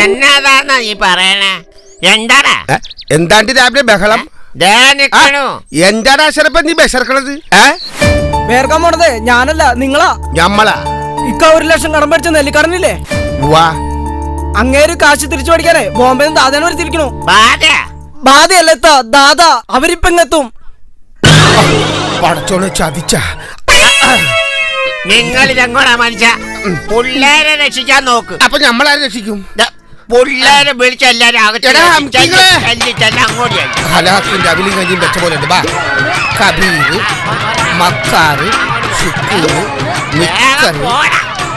എന്നാതാ നീ പറയണേ? എന്താടാ എന്താണ്ട് രാവിലെ ബഹളം? എന്താടാ ശരപ്പ നീ ബെസർക്കണത്? വേർക്കാൻ പോണത് ഞാനല്ല, നിങ്ങളാ. ഞമ്മളാ? ഇക്ക 1 ലക്ഷം കടം പഠിച്ച നെല്ലിക്കടനില്ലേ, അങ്ങേര് കാശ് തിരിച്ചു പഠിക്കാനേ ബോംബെ ദാദാനെ വരുത്തിരിക്കണു. ബാധയല്ല ദാദാ, അവരിപ്പെങ്ങെത്തും. പടച്ചോനെ ചതിച്ച. നിങ്ങൾ ഇതെങ്ങോടാ മനുഷ്യ? പിള്ളേരെ രക്ഷിക്കാൻ നോക്ക്. അപ്പൊ നമ്മളാരെ രക്ഷിക്കും? പിള്ളേരെ വിളിച്ച എല്ലാരും ഹലാക്കിന്റെ അവിലും കഞ്ഞിയും വെച്ച പോലെ ഉണ്ട്. കബീർ, മക്കാറ്, ഷുക്കൂർ,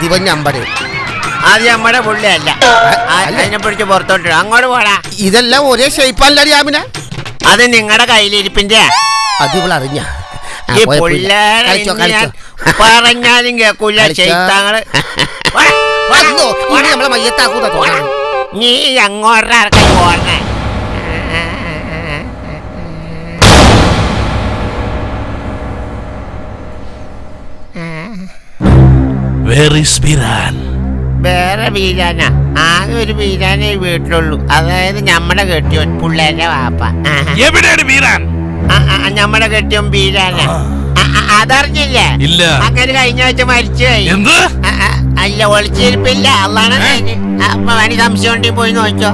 ദിവഞ്ഞമ്പട്. അത് നമ്മുടെ പുള്ളിയല്ല, അതിനെ പിടിച്ച് പുറത്തോട്ട് അങ്ങോട്ട് പോടാ. ഇതെല്ലാം ഒരേ ഷേപ്പല്ല യാമിന. അത് നിങ്ങളുടെ കയ്യിലിരിപ്പിന്റെ. അത് ഇവളറിഞ്ഞ ഈ പിള്ളേരെ പറഞ്ഞാലും കേക്കൂല. ചെയ്താങ്ങള് നമ്മളെ മയ്യത്താക്കൂന്ന തോന്നുന്നു. നീ അങ്ങോട്ട് പോരണേ. വേറെ ബീരാനാ? ആകെ ഒരു ബീരാനേ വീട്ടിലുള്ളൂ, അതായത് ഞമ്മടെ കെട്ടിയോൻ, പിള്ളേരുടെ വാപ്പ. എവിടെയാണ് ബീരാൻ? ഞമ്മടെ കെട്ടിയോൻ ബീരാനാ. അതറിഞ്ഞില്ലേ? അങ്ങനെ കഴിഞ്ഞ ആഴ്ച മരിച്ചു. അല്ല, ഒളിച്ചിരിപ്പില്ല. അള്ളാണ്. അപ്പൊ വേണി സംശയം ഉണ്ടെങ്കിൽ പോയി നോക്കിക്കോ.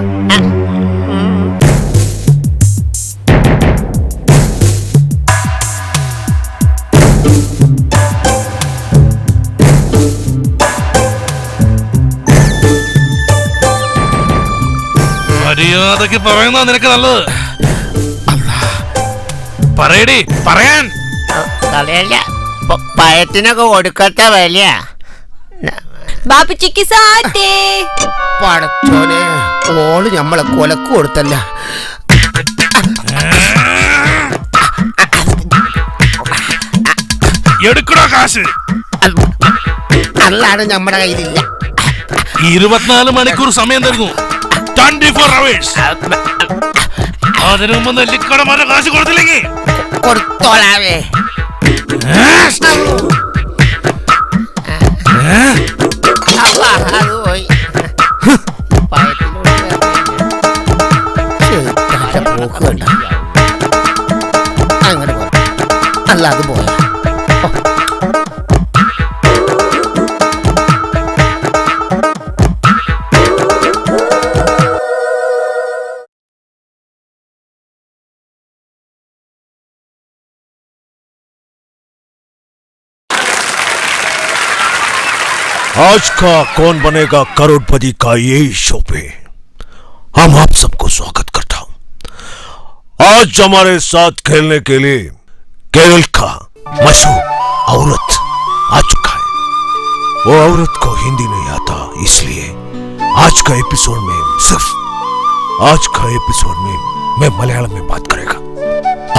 മര്യാദക്ക് പറയുന്ന നിനക്ക് നല്ലത്. പറയടി, പറയാൻ. കളയല്ല, പഴത്തിനൊക്കെ കൊടുക്കത്ത വിലയാ. പടച്ചോനെ, ഓള് ഞമ്മളെ കൊലക്ക് കൊടുത്തല്ല. എടുക്കണോ കാശ്? അല്ലാണ് ഞമ്മടെ കയ്യിലില്ല. 24 മണിക്കൂർ സമയം തരുന്നു. 24 hours. അതിനു മുമ്പ് നെല്ലിക്കടമാരുടെ കാശ് കൊടുത്തില്ലെങ്കിൽ കൊടുത്തോളാവേ. അങ്ങനെ പോ. അല്ല, അത് പോയ आज का कौन बनेगा करोड़पति का ये शो पे हम आप सबको स्वागत करता हूं। आज हमारे साथ खेलने के लिए केरल का मशहूर औरत आ चुका है। वो औरत को हिंदी नहीं आता, इसलिए आज का एपिसोड में सिर्फ आज का एपिसोड में मैं मलयालम में बात करेगा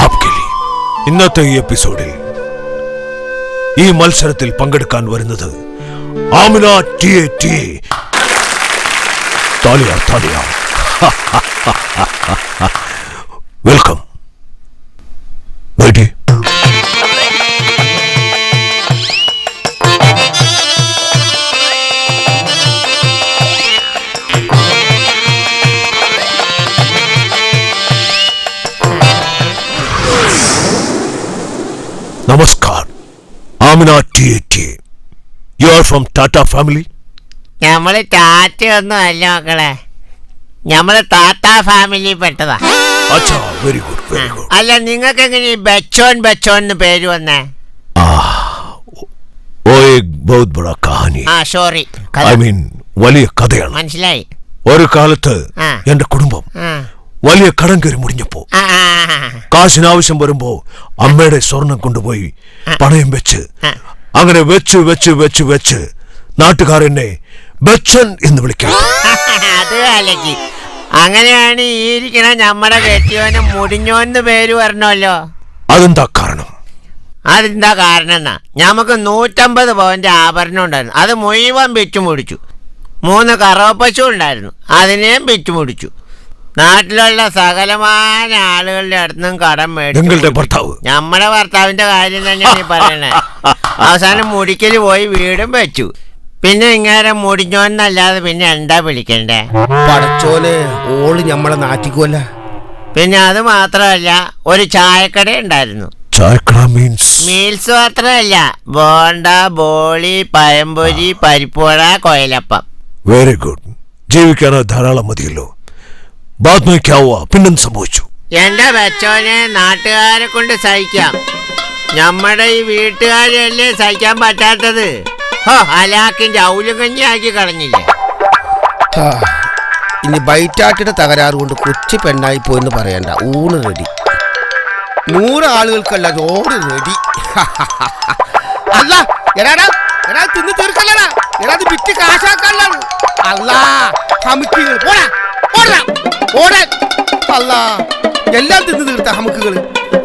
आपके लिए ഇന്നത്തെ ഈ എപ്പിസോഡിൽ ഈ മത്സരത്തിൽ പങ്കെടുക്കാൻ വരുന്നത് ആമിന ടി താലിയ വെൽക്കം വൈറ്റി നമസ്കാർ Amina T you are from Tata family ഞമ്മള് ടാറ്റ ഒന്നും അല്ല മക്കളെ, ഞമ്മള് താത്ത ഫാമിലി പെട്ടതാ. അച്ഛാ വെരി ഗുഡ് വെരി ഗുഡ്. അല്ല നിങ്ങൾക്ക് എങ്ങനെ ഈ ബച്ചോൻ എന്ന് പേര് വന്നേ? ഓ ഏക് ബഹുത് ബഡാ കഹാനി. സോറി, ഐ മീൻ വലിയ കഥയാണ്. മനസ്സിലായി. ഒരു കാലത്ത് എന്റെ കുടുംബം വലിയ കടം കയറി മുടിഞ്ഞപ്പോ കാശിനാവശ്യം വരുമ്പോ അമ്മയുടെ സ്വർണം കൊണ്ടുപോയി പണയം വെച്ച് അങ്ങനെ വെച്ച് വെച്ച് വെച്ച് വെച്ച് നാട്ടുകാർ എന്നെ ബച്ചൻ എന്ന് വിളിക്കാം. അത് കാലക്ക് അങ്ങനെയാണ് ഈ ഇരിക്കണ നമ്മുടെ കെട്ടിയോന് മുടിഞ്ഞോന്ന് പേര് പറഞ്ഞല്ലോ. അതെന്താ കാരണം? അതെന്താ കാരണം എന്നാ, ഞമ്മക്ക് 150 പവന്റെ ആഭരണം ഉണ്ടായിരുന്നു. അത് മുഴുവൻ വിറ്റു മുടിച്ചു. 3 കറവപ്പശു ഉണ്ടായിരുന്നു, അതിനെയും വിറ്റു മുടിച്ചു. നാട്ടിലുള്ള സകലമായ ആളുകളുടെ അടുത്തും കടം മേടിച്ചു. ഭർത്താവ് നമ്മുടെ ഭർത്താവിന്റെ കാര്യം തന്നെയാണ് ഈ പറയണേ. അവസാനം മുടിക്കല് പോയി വീടും വെച്ചു. പിന്നെ ഇങ്ങനെ മുടിഞ്ഞോന്നല്ലാതെ പിന്നെ എന്താ വിളിക്കണ്ടേ? പടച്ചോനെ, ഓള് ഞമ്മളെ നാറ്റിക്കുമല്ല. പിന്നെ അത് മാത്രമല്ല, ഒരു ചായക്കട ഉണ്ടായിരുന്നു. മീൽസ് മാത്രമല്ല, ബോണ്ട, ബോളി, പഴംപൊരി, പരിപ്പുവട, കൊയലപ്പം. Very good. ജീവിക്കാൻ ധാരാളം മതിയല്ലോ. പിന്നെന്ത് സംഭവിച്ചു? എന്റെ ബച്ചോനെ നാട്ടുകാരെ കൊണ്ട് സഹിക്കാം, നമ്മുടെ ഈ വീട്ടുകാരല്ലേ സഹിക്കാൻ പറ്റാത്തത്. അലാക്കിന്റെ ഔലും കഞ്ഞി ആക്കി കളഞ്ഞില്ലേ. ഇനി ബൈറ്റാട്ടിയുടെ തകരാറ് കൊണ്ട് കൊച്ചു പെണ്ണായി പോയെന്ന് പറയണ്ട. ഊണ് റെഡി. 100 ആളുകൾക്കല്ല road ready. അല്ല എടാടാ തിന്ന് തീർക്കല്ലടാ, എടാ അത് വിറ്റ് കാശാക്കല്ലാണ്. അല്ല ഹമുക്കുകൾ പോടാ ഓടാൻ. അല്ല എല്ലാം തിന്ന് തീർത്ത ഹമുക്കുകൾ.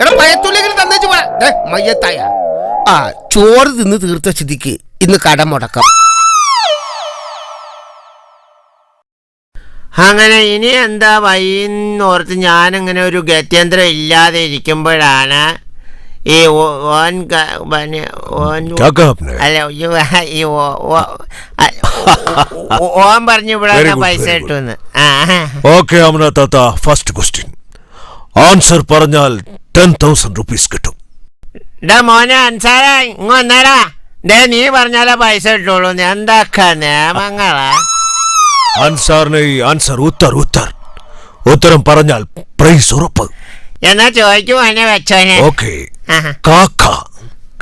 എടാ പയത്തുള്ളികൾ തന്നേച്ച് പോടാ. മയ്യത്തായ ചോറ് തിന്ന് തീർത്ത സ്ഥിതിക്ക് ഇന്ന് കടം മുടക്കാം. അങ്ങനെ ഇനി എന്താ വൈന്നോർത്ത് ഞാനിങ്ങനെ ഒരു ഗത്യന്തരം ഇല്ലാതെ ഇരിക്കുമ്പോഴാണ് ഈ ഓൻ പറഞ്ഞു ഇവിടെ പൈസ കിട്ടുമെന്ന്. ഓക്കെ അമന താത്ത, ഫസ്റ്റ് ക്വസ്റ്റ്യൻ ആൻസർ പറഞ്ഞാൽ 10,000 rupees കിട്ടും. മോനെ അൻസാര ഇങ്ങ് വന്നാടാ. നീ പറഞ്ഞാലേ പൈസ കിട്ടുള്ളൂ. എന്താക്കാ നിയമങ്ങളാ? അൻസാറിനെ ആൻസർ ഉത്തരം പറഞ്ഞാൽ പ്രൈസ് ഉറപ്പ്. എന്നാ ചോദിക്കും മോനെ വെച്ചോനെ. ഓക്കെ.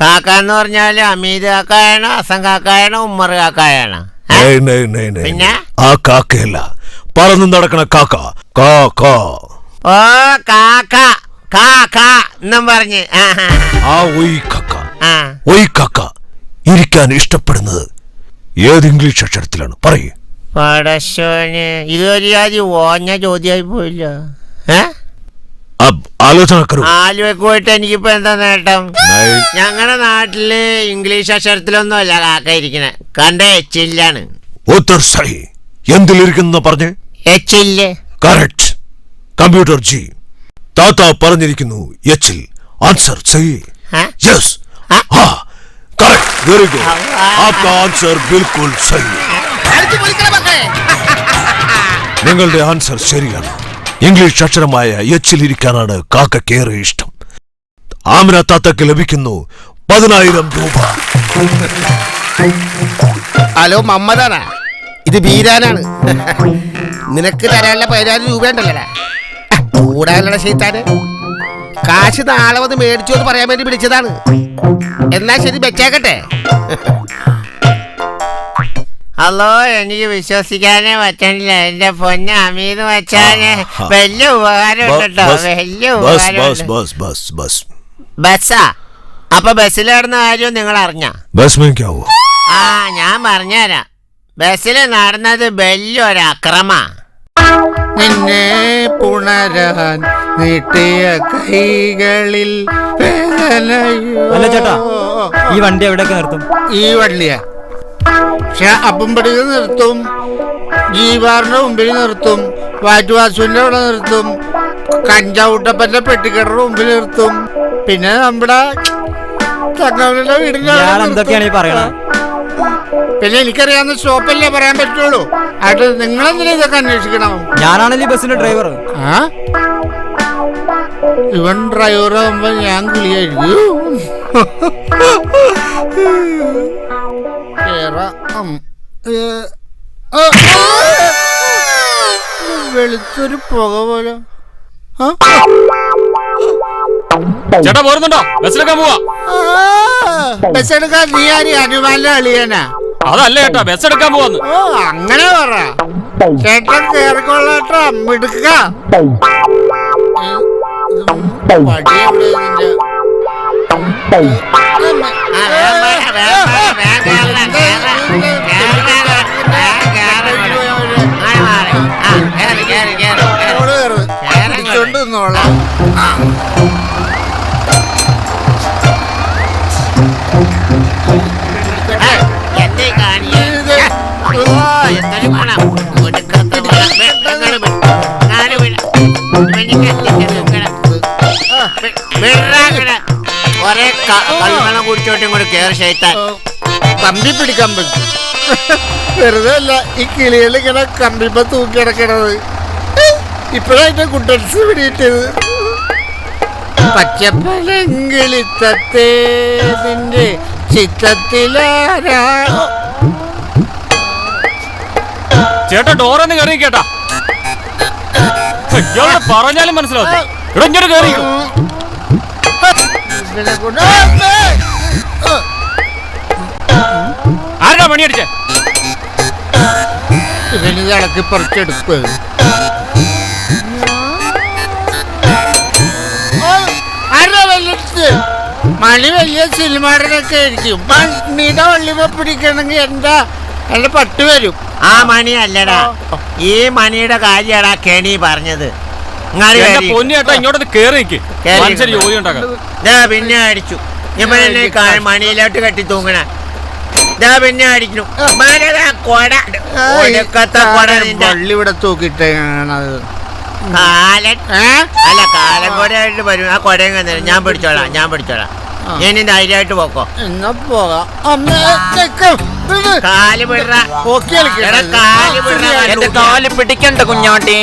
കാക്കാന്ന് പറഞ്ഞാല് അമീദ് കാക്കായാണോ, അസം കാക്കായാണോ, ഉമ്മർ കാക്കായാണോ? പിന്നെ ആ കാക്കയല്ല, പറന്നു നടക്കണ കാക്ക. ഓ കാക്ക എന്നും പറഞ്ഞ് കാക്ക ഇരിക്കാൻ ഇഷ്ടപ്പെടുന്നത് ഏത് ഇംഗ്ലീഷ് അക്ഷരത്തിലാണ്? പറയൂ. പടശോന് ഇതൊരു ജാതി ഓഞ്ഞ ചോദ്യമായി പോയില്ല. ആലുവക്ക് പോയിട്ട് എനിക്കിപ്പോ എന്താ നേട്ടം? ഞങ്ങളുടെ നാട്ടില് ഇംഗ്ലീഷ് അക്ഷരത്തിലൊന്നും അല്ല കാക്ക ഇരിക്കണേ, കണ്ട എച്ചില്ലാണ്. എന്തിലിരിക്കുന്ന പറഞ്ഞേ? എച്ചില്. കറക്റ്റ്. കമ്പ്യൂട്ടർ ജി താത്ത പറഞ്ഞിരിക്കുന്നു എച്ചിൽ. ആൻസർ സഹി. യെസ്. കറക്റ്റ്. Very good. ആപ്കാ ആൻസർ ബിൽക്കുൽ സഹി. നിങ്ങളുടെ ആൻസർ ശരിയാണ്. ഇംഗ്ലീഷ് അക്ഷരമായ എച്ചിലിരിക്കാനാണ് കാക്കക്കേറെ ഇഷ്ടം. ആമിന താത്തക്ക് ലഭിക്കുന്നു 10,000 രൂപ. ഹലോ മമ്മദാണ്, ഇത് ബീരാനാണ്. നിനക്ക് തരാനുള്ള 10,000 രൂപ ഉണ്ടല്ലേ? കൂടാനുള്ള ശൈത്താന് കാശ് നാളെ വന്ന് മേടിച്ചു എന്ന് പറയാൻ വേണ്ടി വിളിച്ചതാണ്. എന്നാ ശരി, വെച്ചേക്കട്ടെ. ഹലോ, എനിക്ക് വിശ്വസിക്കാനേ പറ്റണില്ല. എന്റെ പൊന്ന് അമീത് വെച്ചാല് വലിയ ഉപകാരം കേട്ടോ, വലിയ ഉപകാരം. ബസ്സാ? അപ്പൊ ബസ്സിൽ നടന്ന കാര്യം നിങ്ങൾ അറിഞ്ഞ? ഞാൻ പറഞ്ഞുതരാം. ബസ്സിൽ നടന്നത് വലിയൊരു അക്രമ. നിന്നെ പുണരാൻ നീട്ടിയ കൈകളിൽ വേദനയോ. അല്ല ചേട്ടാ, ഈ വണ്ടി എവിടെയൊക്കെ നിർത്തും? ഈ വള്ളിയാ അപ്പമ്പടിയിൽ നിർത്തും, ജീവാറിന്റെ മുമ്പിൽ നിർത്തും, വാറ്റുവാസുവിന്റെ അവിടെ നിർത്തും, കഞ്ചാവുട്ടപ്പന്റെ പെട്ടിക്കടയുടെ മുമ്പിൽ നിർത്തും, പിന്നെ നമ്മുടെ ചങ്ങാവിന്റെ വീടിന്റെ എന്തൊക്കെയാണ് ഈ പറയണത്? പിന്നെ എനിക്കറിയാവുന്ന സ്റ്റോപ്പല്ലേ പറയാൻ പറ്റുള്ളൂ. അത് നിങ്ങളെന്തിനാ ഇതൊക്കെ അന്വേഷിക്കണം? ഞാനാണല്ലോ ബസ്സിന്റെ ഡ്രൈവർ. ആ ഇവൻ ഡ്രൈവർ ആകുമ്പോ ഞാൻ കിളിയായിരിക്കും. വെളുത്തൊരു പുക പോലെ. ചേട്ടാ പോരുന്നുണ്ടോ? ബസ്സിലെടുക്കാൻ പോവാ. ബസ് എടുക്കാൻ നീ ആര്? അനുമാനിലെ അളിയനാ? അതല്ല ചേട്ടാ, ബസ് എടുക്കാൻ പോവാന്ന്. ഓ അങ്ങനെ പറ ചേട്ടൻ. കേറിക്കൊള്ളാട്ടോ, മിടുക്ക. ഒരേ കൽമണം കുടിച്ചോട്ടും കൂടി കേറി ശൈത്താൻ കമ്പി പിടിക്കാൻ പറ്റും. വെറുതെ അല്ല ഈ കിളികൾ ഇങ്ങനെ കമ്പിപ്പ തൂക്കി കിടക്കണത്. ഇപ്പോഴായിട്ട് കുട്ടൻസ് പിടിയിട്ടത്. പച്ചപ്പഴങ്കിളിത്തത്തെ നിന്റെ ചിത്തത്തിലാരാ. ചേട്ടാ ഡോറൊന്ന് കയറി കേട്ടാ, പറഞ്ഞാലും മനസ്സിലാവും. ഇങ്ങോട്ട് കയറി. ആരാ പണിയടിച്ചേ? ഇവനിത് ഇളക്കി പറിച്ചെടുക്കുക. മണി വലിയ സിനിമാടനൊക്കെ ആയിരിക്കും. മണിയുടെ വള്ളിമ പിടിക്കണമെങ്കിൽ എന്റെ പട്ട് വരും. ആ മണി അല്ലടാ, ഈ മണിയുടെ കാര്യാടാ കെണി പറഞ്ഞത്. ഇങ്ങോട്ട് കേറി പിന്നെ അടിച്ചു. മണിയിലോട്ട് കെട്ടി തൂങ്ങണ പിന്നെ അടിക്കുന്നു. വള്ളി ഇവിടെ തൂക്കിട്ടത് കാലൻ അല്ല, കാലൻ കൊടയായിട്ട് വരും. ആ കൊടയും കന്നേരം ഞാൻ പിടിച്ചോളാം. ഇനി ധൈര്യമായിട്ട് പോക്കോ. എന്നാ പോകാം. കാല് പിട, എന്റെ കാല് പിടിക്കണ്ട കുഞ്ഞാട്ടി.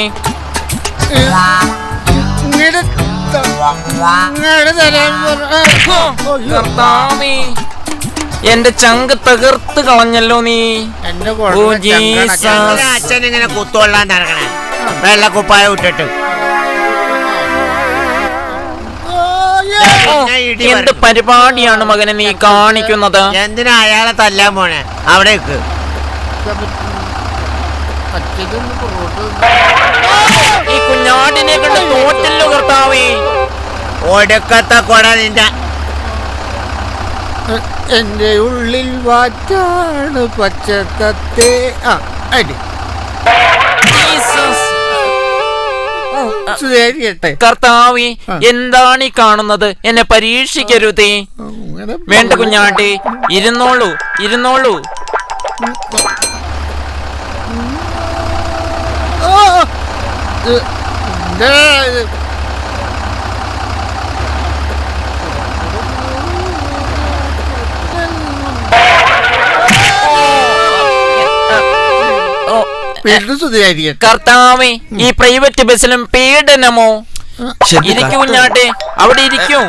എന്റെ ചങ്ക് തകർത്ത് കളഞ്ഞല്ലോ നീ. അച്ഛൻ ഇങ്ങനെ കുത്തുകൊള്ളാൻ നടക്കണേ, വെള്ളക്കുപ്പായ ഇട്ടിട്ട്. എന്ത് പരിപാടിയാണ് മകനെ നീ കാണിക്കുന്നത്? എന്തിനാ അയാളെ തല്ലാൻ പോണേ? അവിടേക്ക് ഈ കുഞ്ഞാടിനെ കണ്ട് തോറ്റല്ലോ കർത്താവേ. ഒടുക്കത്തെ കൊട നിന്റെ. എന്റെ ഉള്ളിൽ വാറ്റാണ് പച്ചത്തത്തെ. അടി കർത്താവേ, എന്താണ് ഈ കാണുന്നത്? എന്നെ പരീക്ഷിക്കരുതേ. വേണ്ട കുഞ്ഞാട്ടി, ഇരുന്നോളൂ. കർത്താവേ, ഈ പ്രൈവറ്റ് ബസ്സിലും പീഡനമോ? ഇരിക്കൂ കുഞ്ഞാട്ടെ, അവിടെ ഇരിക്കൂ.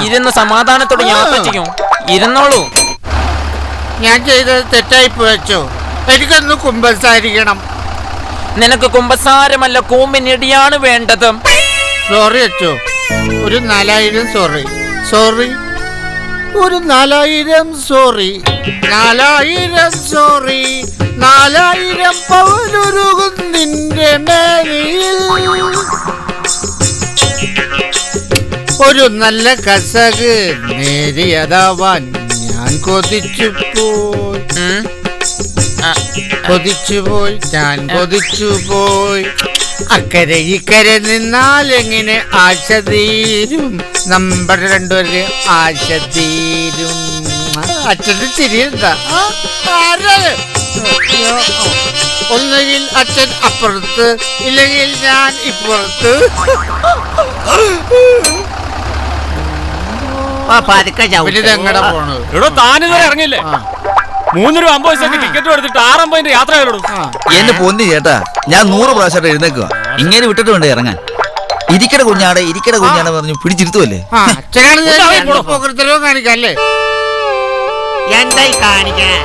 ഇരുന്ന് സമാധാനത്തോടെ യാത്ര ചെയ്യും. ഇരുന്നോളൂ. ഞാൻ ചെയ്തത് തെറ്റായി പോയച്ചോ. എനിക്കൊന്ന് കുമ്പസാരിക്കണം. നിനക്ക് കുമ്പസാരമല്ല, കൂമ്പിനിടിയാണ് വേണ്ടത്. സോറി അച്ചോ, ഒരു 4000 സോറി. ഒരു 4000 സോറി. 4000 പവനൊരുകും നിന്റെ മേനിയിൽ. ഒരു നല്ല കസക് നേരിയതാവാൻ ഞാൻ കൊതിച്ചു പോയി. കൊതിച്ചുപോയി ഞാൻ കൊതിച്ചുപോയി. അക്കരെ ഇക്കരെ നിന്നാൽ എങ്ങനെ ആശ തീരും, നമ്പർ രണ്ടുപേര് ആശ തീരും. അച്ഛൻ്റെ ചിരിയെന്താ? ഒന്നുകിൽ അച്ഛൻ അപ്പുറത്ത്, ഇല്ലെങ്കിൽ ഞാൻ ഇപ്പുറത്ത്. ഇതെങ്ങടെ പോണത്? ഇവിടെ താനിതുവരെ ഇറങ്ങില്ലേ? 3 രൂപ 50 പൈസക്ക് ടിക്കറ്റ് എടുത്തിട്ട് 650 യാത്ര ചെയ്തോളൂ. എന്റെ പൊന്നി ചേട്ടാ, ഞാൻ 100 പ്രാവശ്യമായിട്ട് എഴുന്നേക്കുക. ഇങ്ങനെ വിട്ടിട്ട് വേണ്ടേ ഇറങ്ങാൻ? ഇരിക്കട കുഞ്ഞാടെ പറഞ്ഞു പിടിച്ചിരുത്തുമല്ലേ? കാണിക്കല്ലേ? എന്തായി കാണിക്കണേ?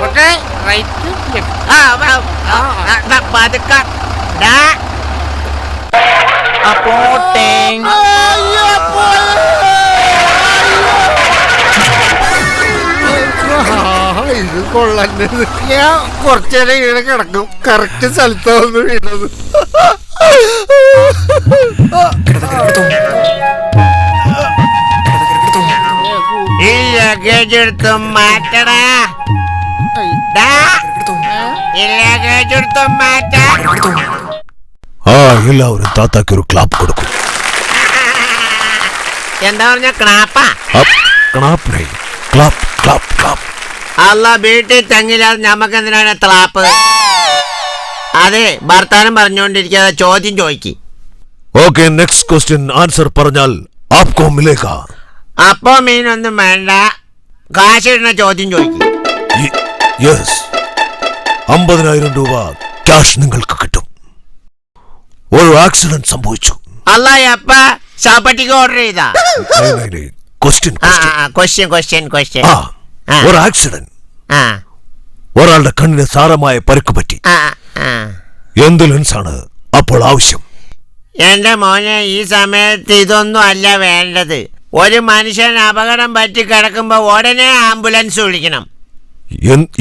ഇത് കൊള്ളണ്ടത്. ഞാൻ കുറച്ചേരം ഇങ്ങനെ കിടക്കും, കറക്റ്റ് സ്ഥലത്താ വന്ന് വീണത്. ഈ ലഗേജ് എടുത്ത് മാറ്റടാ. ഈ ലഗേജ് എടുത്ത് മാറ്റാ. ആ എല്ലാവരും താത്താക്ക് ഒരു ക്ലാപ്പ് കൊടുക്കും. എന്താ പറഞ്ഞ ക്ലാപ്പാ? അല്ല, വീട്ടിൽ തങ്ങില്ലാതെ ഞമ്മക്ക് എന്തിനാണ് ക്ലാപ്പ്? അതെ, ഭർത്താനം പറഞ്ഞുകൊണ്ടിരിക്കാതെ ചോദ്യം ചോദിക്കും. ഓക്കെ, നെക്സ്റ്റ് ക്വസ്റ്റ്യൻ ആൻസർ പറഞ്ഞാൽ ആപ്കോ മിലേഗാ. അപ്പോ മീനൊന്നും വേണ്ട, കാശിടുന്ന ചോദ്യം ചോദിക്കും. യെസ്, 50,000 രൂപ ക്യാഷ് നിങ്ങൾക്ക് കിട്ടും. ഒരു ആക്സിഡന്റ് സംഭവിച്ചു. അല്ല, എപ്പ ശവപ്പെട്ടിക്ക് ഓർഡർ ചെയ്താ? ക്വസ്റ്റ്യൻ. ഒരു ആക്സിഡന്റ്, ഒരാളുടെ കണ്ണിന് സാരമായ പരിക്ക് പറ്റി. എന്ത് ലെൻസാണ് അപ്പോൾ ആവശ്യം? എന്റെ മോനെ, ഈ സമയത്ത് ഇതൊന്നും അല്ല വേണ്ടത്. ഒരു മനുഷ്യൻ അപകടം പറ്റി കിടക്കുമ്പോ ഉടനെ ആംബുലൻസ് വിളിക്കണം.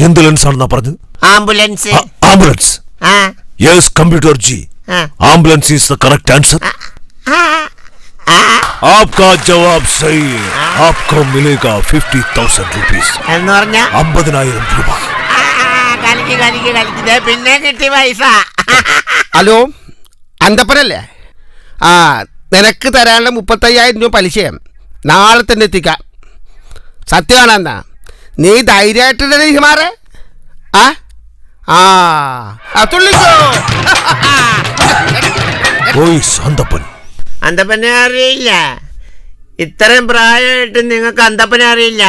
എന്ത് ലെൻസ് ആണെന്നാ പറഞ്ഞത്? Ambulance. Ambulance. Yes computer G, ambulance is the correct answer. आपका जवाब सही है. आपको मिलेगा 50,000 रुपीस. എന്ന് പറഞ്ഞ 50,000 രൂപ. കളിക്ക് പിന്നെ കിട്ടി പൈസ. ഹലോ, അന്തപ്പനല്ലേ? ആ, നിനക്ക് തരാനുള്ള 35,000 രൂപ പലിശയും നാളെ തന്നെ എത്തിക്കാം. സത്യമാണെന്നാ നീ ധൈര്യമായിട്ടില്ലേ ഹിമാറെ? തുള്ളിക്കോ. അന്തപ്പനെ അറിയില്ല. ഇത്രയും പ്രായമായിട്ട് നിങ്ങൾക്ക് അന്തപ്പനെ അറിയില്ല?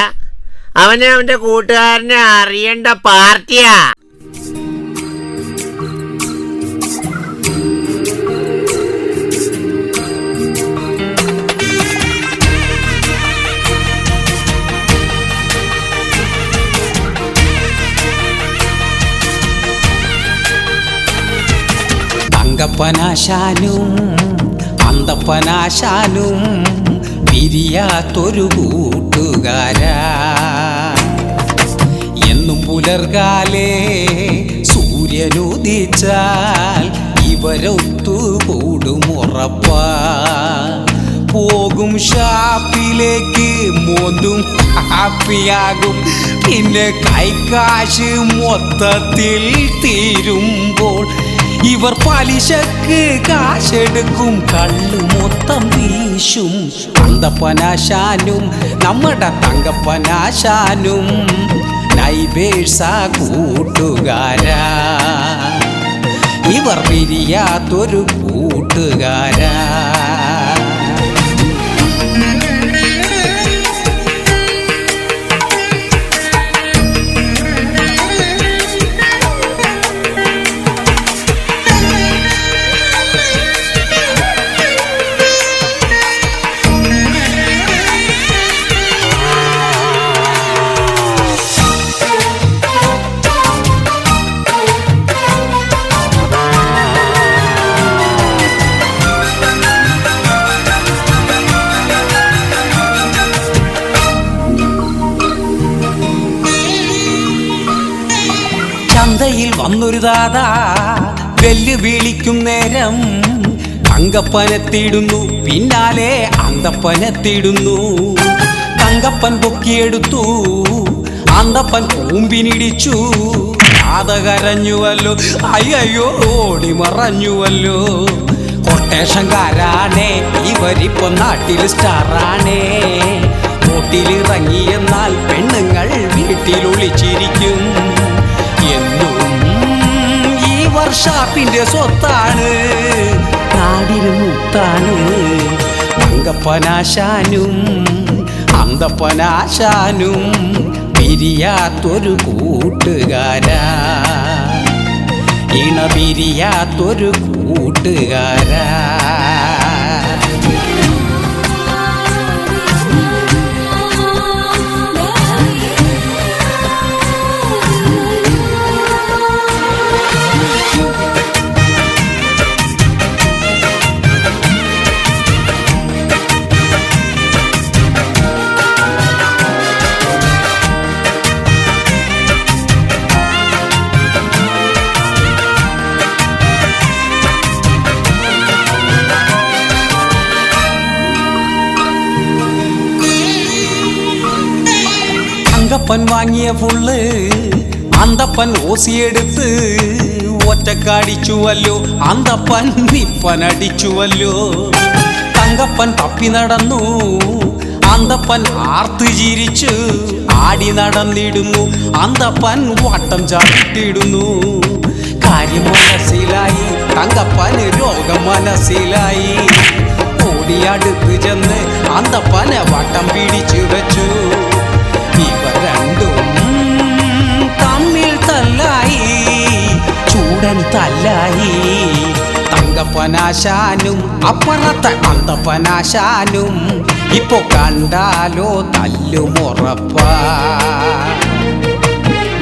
അവനെ അവന്റെ കൂട്ടുകാരനെ അറിയേണ്ട പാർട്ടിയാ. തങ്കപ്പനാശാനും അന്തപ്പനാശാനും പിരിയാത്തൊരു കൂട്ടുകാരാ. എന്നും പുലർകാലേ സൂര്യനുദിച്ചാൽ ഇവരൊത്തുകൂടുമുറപ്പാ. പോകും ഷാപ്പിലേക്ക് മോന്തും ഹാപ്പിയാകും. പിന്നെ കൈക്കാശ് മൊത്തത്തിൽ തീരുമ്പോൾ ഇവർ പലിശക്ക് കാശെടുക്കും, കള്ളു മൊത്തം വീശും. അന്തപ്പനാശാനും നമ്മുടെ തങ്കപ്പനാശാനും നൈബേഴ്സ കൂട്ടുകാരാ. ഇവർ പിരിയാത്തൊരു കൂട്ടുകാരാ. ചന്തയിൽ വന്നൊരു ദാദാ വെല്ലുവിളിക്കും നേരം തങ്കപ്പനെത്തിയിടുന്നു, പിന്നാലെ അന്തപ്പനെത്തിയിടുന്നു. തങ്കപ്പൻ പൊക്കിയെടുത്തു, അന്തപ്പൻ കൂമ്പിനിടിച്ചു. ദാത കരഞ്ഞുവല്ലോ, അയ്യോ ഓടി മറഞ്ഞുവല്ലോ. കൊട്ടേഷൻകാരാണേ ഇവരിപ്പോ നാട്ടിൽ സ്റ്റാറാണേ. റോട്ടിലിറങ്ങിയെന്നാൽ പെണ്ണുങ്ങൾ വീട്ടിൽ ഒളിച്ചിരിക്കും. എന്നും ഈ വർഷാപ്പിന്റെ സ്വത്താണ്, നാടിന് മുത്താണ്. തങ്കപ്പനാശാനും അന്തപ്പനാശാനും പിരിയാത്തൊരു കൂട്ടുകാരാ, ഇണ പിരിയാത്തൊരു കൂട്ടുകാരാ. തങ്കപ്പൻ വാങ്ങിയ ഫുള്ള് അന്തപ്പൻ ഓസിയെടുത്ത് ഒറ്റക്കടിച്ചുവല്ലോ, അന്തപ്പൻ നിപ്പനടിച്ചുവല്ലോ. തങ്കപ്പൻ തപ്പി നടന്നു, അന്തപ്പൻ ആർത്തു ചിരിച്ചു. ആടി നടന്നിടുന്നു, അന്തപ്പൻ വട്ടം ചാട്ടിടുന്നു. കാര്യം മനസ്സിലായി, തങ്കപ്പന് രോഗം മനസ്സിലായി. ഓടിയടുത്ത് ചെന്ന് അന്തപ്പനെ വട്ടം പിടിച്ചു വെച്ചു. ഇവർ രണ്ടും തമ്മിൽ തല്ലായി, ചൂടൻ തല്ലായി. തങ്കപ്പനാശാനും അപ്പുറത്തെ അന്തപ്പനാശാനും ഇപ്പൊ കണ്ടാലോ തല്ലുമുറപ്പ.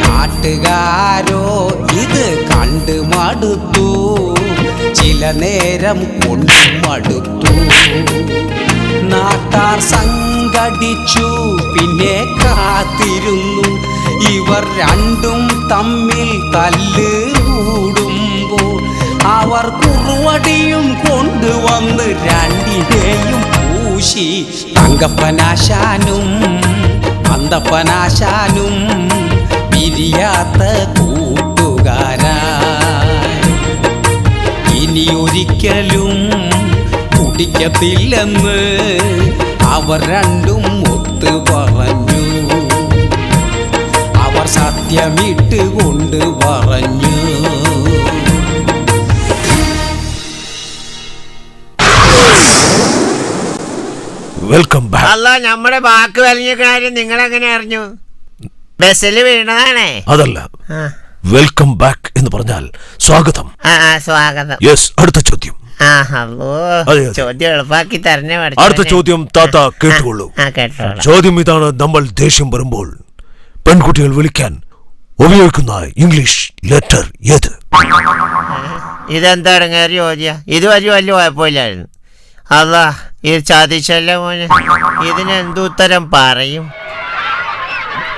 നാട്ടുകാരോ ഇത് കണ്ട് മടുത്തു, ചില നേരം കൊണ്ട് മടുത്തു. നാട്ടാർ സംഘടിച്ചു, പിന്നെ കാത്തിരുന്നു. ഇവർ രണ്ടും തമ്മിൽ തല്ല് കൂടുമ്പോൾ അവർ കുറുവടിയും കൊണ്ടുവന്ന് രണ്ടിനെയും പൂശി. തങ്കപ്പനാശാനും അന്തപ്പനാശാനും പിരിയാത്ത കൂട്ടുകാരാ, ഇനിയൊരിക്കലും കുടിക്കത്തില്ലെന്ന് അവർ രണ്ടും ഒത്തു പറഞ്ഞു. അവർ സത്യമിട്ട് കൊണ്ട് പറഞ്ഞു. Welcome back. അല്ല, നമ്മുടെ വാക്ക് വലിയ കാര്യം നിങ്ങൾ എങ്ങനെ അറിഞ്ഞു? ബസ്സിൽ വീണതാണേ. അതല്ല, വെൽക്കം ബാക്ക് എന്ന് പറഞ്ഞാൽ സ്വാഗതം. സ്വാഗതം. യെസ്. അടുത്ത ചോദ്യം. ചോദ്യം എളുപ്പാക്കി തരണേ. അടുത്ത ചോദ്യം താത്ത കേട്ടുകൊള്ളൂ. ചോദ്യം ഇതാണ്: നമ്മൾ ദേഷ്യം വരുമ്പോൾ പെൺകുട്ടികൾ വിളിക്കാൻ ഉപയോഗിക്കുന്ന ഇംഗ്ലീഷ് ലെറ്റർ ഏത്? ഇതെന്താ ഇടങ്ങേറി ചോദ്യ? ഇത് വലിയ കുഴപ്പമില്ലായിരുന്നു. അല്ലാ, ഇത് ചതിച്ചല്ല മോനെ. ഇതിനെന്തു ഉത്തരം പറയും?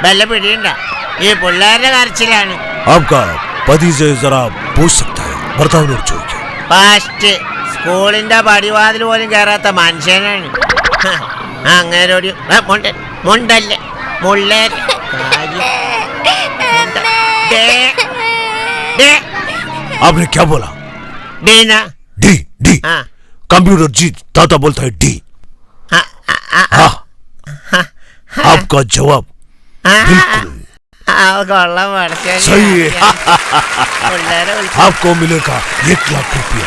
വല്ല പിടിയുണ്ട? ഈ പിള്ളേരുടെ കരച്ചിലാണ്. ഭർത്താവിനോട് ചോദിക്കാം. ഫാസ്റ്റ് സ്കൂളിന്റെ പടിവാതിൽ പോലും കയറാത്ത മനുഷ്യനാണ്. അങ്ങേരോട് മുണ്ടല്ലേ മുള്ളേ आपने क्या बोला? डीना. डी डी कंप्यूटर जी ताता बोलता है डी. आपका जवाब बिल्कुल सही है. आपको मिलेगा 1 लाख रुपया.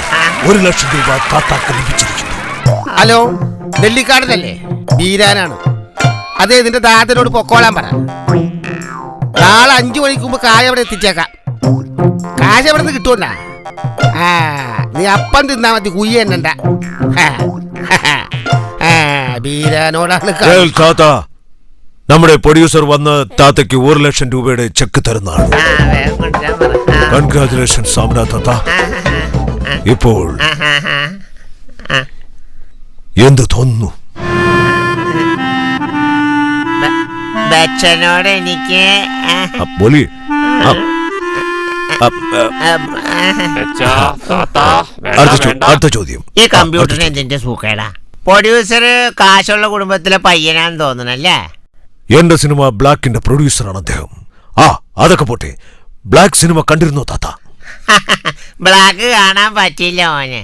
1 ലക്ഷം രൂപ താത്താക്ക് ലഭിച്ചിരിക്കുന്നു. ഹലോ, നെല്ലിക്കാടനല്ലേ? ബീരാനാണ്. അതെ, നിന്റെ ദാതനോട് പൊക്കോളാൻ പറ. നാളെ 5 മണിക്ക് മുമ്പ് കായ അവിടെ എത്തിച്ചേക്കാം. കാശ് എവിടെ നിന്ന് കിട്ടുമല്ല? നീ അപ്പം തിന്നാ മതി, കുയ്യ എന്നണ്ട. ബീരാനോടാണ്. നമ്മുടെ പ്രൊഡ്യൂസർ വന്ന് താത്തയ്ക്ക് 1 ലക്ഷം രൂപയുടെ ചെക്ക് തരുന്നതാണ്. കൺഗ്രാറ്റുലേഷൻ സാമ്രാ താത്ത. ഇപ്പോൾ എന്ത് തോന്നുന്നു? ബച്ചനോട് എനിക്ക് അടുത്ത ചോദ്യം. ഈ കമ്പ്യൂട്ടറിന് എന്തിന്റെ സൂക്കേടാ? പ്രൊഡ്യൂസർ കാശുള്ള കുടുംബത്തിലെ പയ്യനാന്ന് തോന്നണല്ലേ? എന്റെ സിനിമ ബ്ലാക്കിന്റെ പ്രൊഡ്യൂസറാണ് അദ്ദേഹം. അതൊക്കെ പോട്ടെ, ബ്ലാക്ക് സിനിമ കണ്ടിരുന്നോ താത്ത? ബ്ലാക്ക് കാണാൻ പറ്റില്ല മോനെ.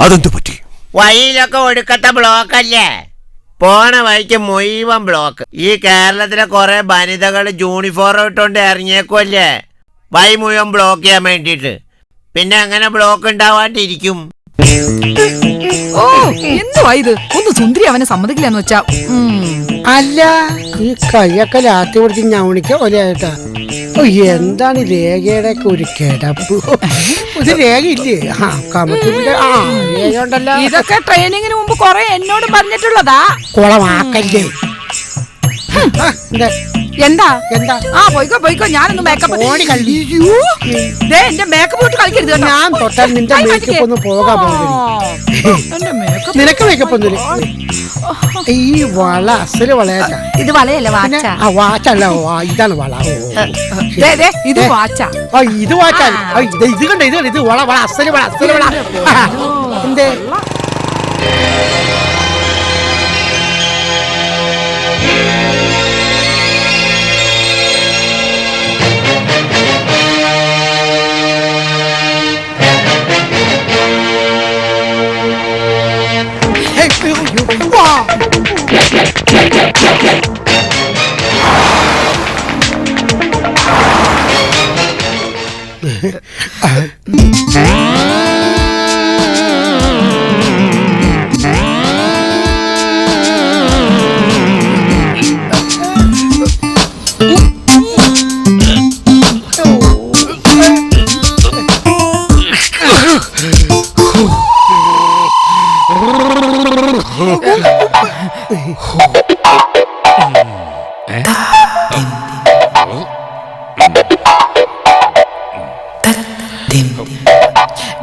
അതെന്തു പറ്റി? വഴിയിലൊക്കെ ഒടുക്കത്തെ ബ്ലോക്കല്ലേ, പോണ വഴിക്ക് മുഴുവൻ ബ്ലോക്ക്. ഈ കേരളത്തിലെ കുറെ വനിതകൾ യൂണിഫോം ഇട്ടുകൊണ്ട് ഇറങ്ങിയേക്കുമല്ലേ വഴി മുഴുവൻ ബ്ലോക്ക് ചെയ്യാൻ വേണ്ടിയിട്ട്. പിന്നെ എങ്ങനെ ബ്ലോക്ക് ഉണ്ടാവാണ്ടിരിക്കും? ഓ എന്തുവാ ഇത്? ഒന്ന് സുന്ദരി അവനെ സമ്മതിക്കില്ലെന്ന് വെച്ചാ. അല്ല, ഈ കൈയൊക്കെ ലാത്തി പിടിച്ച് ഞവണിക്ക പോലെയായിട്ടാ. എന്താണ് രേഖയുടെ ഒക്കെ ഒരു കിടപ്പ്? ഒരു രേഖയില്ലേ? രേഖ ഉണ്ടല്ലോ. ഇതൊക്കെ ട്രെയിനിങ്ങിന് മുമ്പ് കൊറേ എന്നോട് പറഞ്ഞിട്ടുള്ളതാ. കുളമാക്കല്ലേ. എന്താ എന്താ? ആ പോയിക്കോ പോയിക്കോ, ഞാനൊന്ന് മേക്കപ്പ് എന്റെ മേക്കപ്പ് ഇട്ട് കളിക്കരുത്. ഞാൻ തൊട്ടാൽ നിന്റെ മേക്കപ്പ് ഒന്ന് പോകാൻ പോകുന്നു. നിനക്ക് മേക്കപ്പ് ഒന്നുമില്ല. ഈ വള അസല് വളയാ. ഇത് വളയല്ല, വാച്ച. വാച്ചല്ല, ഇതാണ് വള. ഇത് വാച്ച. ഇത് വാച്ചാൽ ഇത് കണ്ട, ഇത് കണ്ട, ഇത് വള വള അസല് വള അസല് വള. എന്തേ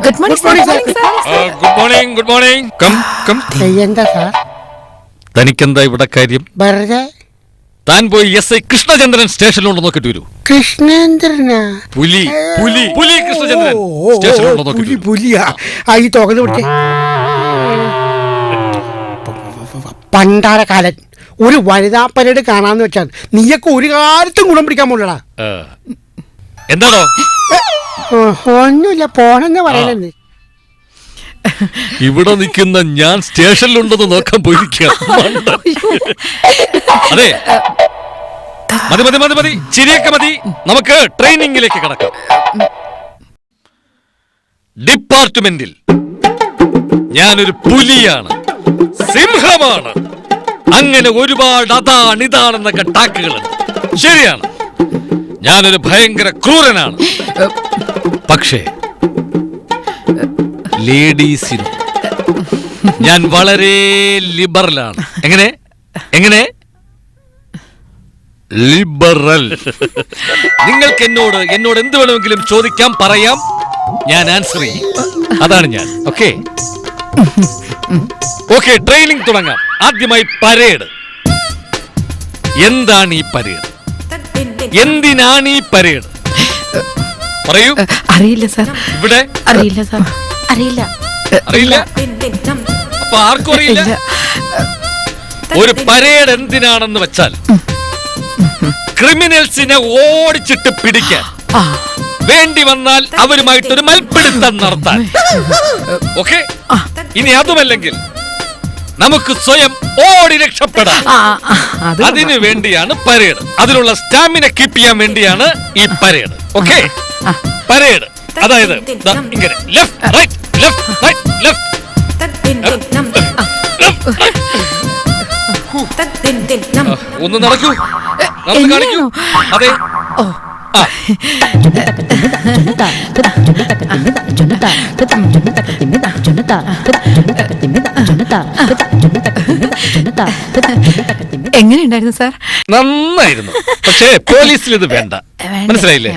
good morning sir. Good morning, good morning. Come come. എന്താ സാർ? തനിക്കെന്താ ഇവിടെ കാര്യം? വെറുതെ. താൻ പോയി എസ് ഐ കൃഷ്ണചന്ദ്രൻ സ്റ്റേഷനിലുണ്ടോ നോക്കിട്ട് വരൂ. കൃഷ്ണേന്ദ്രനാ? പുലി പുലി പുലി കൃഷ്ണചന്ദ്രൻ സ്റ്റേഷനിലുണ്ടോ നോക്കിട്ട് വരൂ. പുലിയാ? ഈ തുകന്ന് പിടിച്ചേ. പണ്ടാരക്കാലൻ ഒരു വനിതാ പരേഡ് കാണാന്ന് വെച്ചാൽ നീയൊക്കെ ഒരു കാലത്തും ഗുണം പിടിക്കാൻ പോലടാ. എന്താണോ? ഒന്നുമില്ല, പോണെന്ന് പറയണെന്ന്. ഇവിടെ നിൽക്കുന്ന ഞാൻ സ്റ്റേഷനിലുണ്ടെന്ന് നോക്കാൻ പോയിരിക്കുക. അതെ, മതി മതി മതി മതി, ചിരിയൊക്കെ മതി. നമുക്ക് ട്രെയിനിങ്ങിലേക്ക് കടക്കാം. ഡിപ്പാർട്ട്മെന്റിൽ ഞാനൊരു പുലിയാണ്, സിംഹമാണ്, അങ്ങനെ ഒരുപാട് അതാണിതാണെന്നൊക്കെ ടാക്കുകളുണ്ട്. ശരിയാണ്, ഞാനൊരു ഭയങ്കര ക്രൂരനാണ്. പക്ഷേ ലേഡീസിന് ഞാൻ വളരെ ലിബറലാണ്. എങ്ങനെ എങ്ങനെ ലിബറൽ. നിങ്ങൾക്ക് എന്നോട് എന്ത് വേണമെങ്കിലും ചോദിക്കാം, പറയാം, ഞാൻ ആൻസർ ചെയ്യും. അതാണ് ഞാൻ. ഓക്കെ ഓക്കെ, ട്രെയിനിങ് തുടങ്ങാം. ആദ്യമായി പരേഡ്. എന്താണ് ഈ പരേഡ്? എന്തിനാണ് ഈ പരേഡ്? പറയൂ. അറിയില്ല സാർ. ഇവിടെ അറിയില്ല സാർ. അറിയില്ല. അറിയില്ല? അപ്പൊ ആർക്കും അറിയില്ല. ഒരു പരേഡ് എന്തിനാണെന്ന് വെച്ചാൽ ക്രിമിനൽസിനെ ഓടിച്ചിട്ട് പിടിക്കാൻ, വേണ്ടി വന്നാൽ അവരുമായിട്ടൊരു മൽപ്പിടുത്തം നടത്താൻ. ഓക്കെ, ഇനി അതുമല്ലെങ്കിൽ നമുക്ക് സ്വയം ഓടി രക്ഷപ്പെടാം. അതിനു വേണ്ടിയാണ് പരേഡ്. അതിനുള്ള സ്റ്റാമിന കീപ്പ് ചെയ്യാൻ വേണ്ടിയാണ് ഈ പരേഡ്. ഓക്കെ, പരേഡ് അതായത് ഇങ്ങനെ left right left right left. ഒന്ന് നടക്കൂ, നടന്ന് കാണിക്കൂ. അതെ, എങ്ങനെയുണ്ടായിരുന്നു സാർ? നന്നായിരുന്നു. പക്ഷേ പോലീസിൽ ഇത് വേണ്ട, മനസ്സിലായില്ലേ?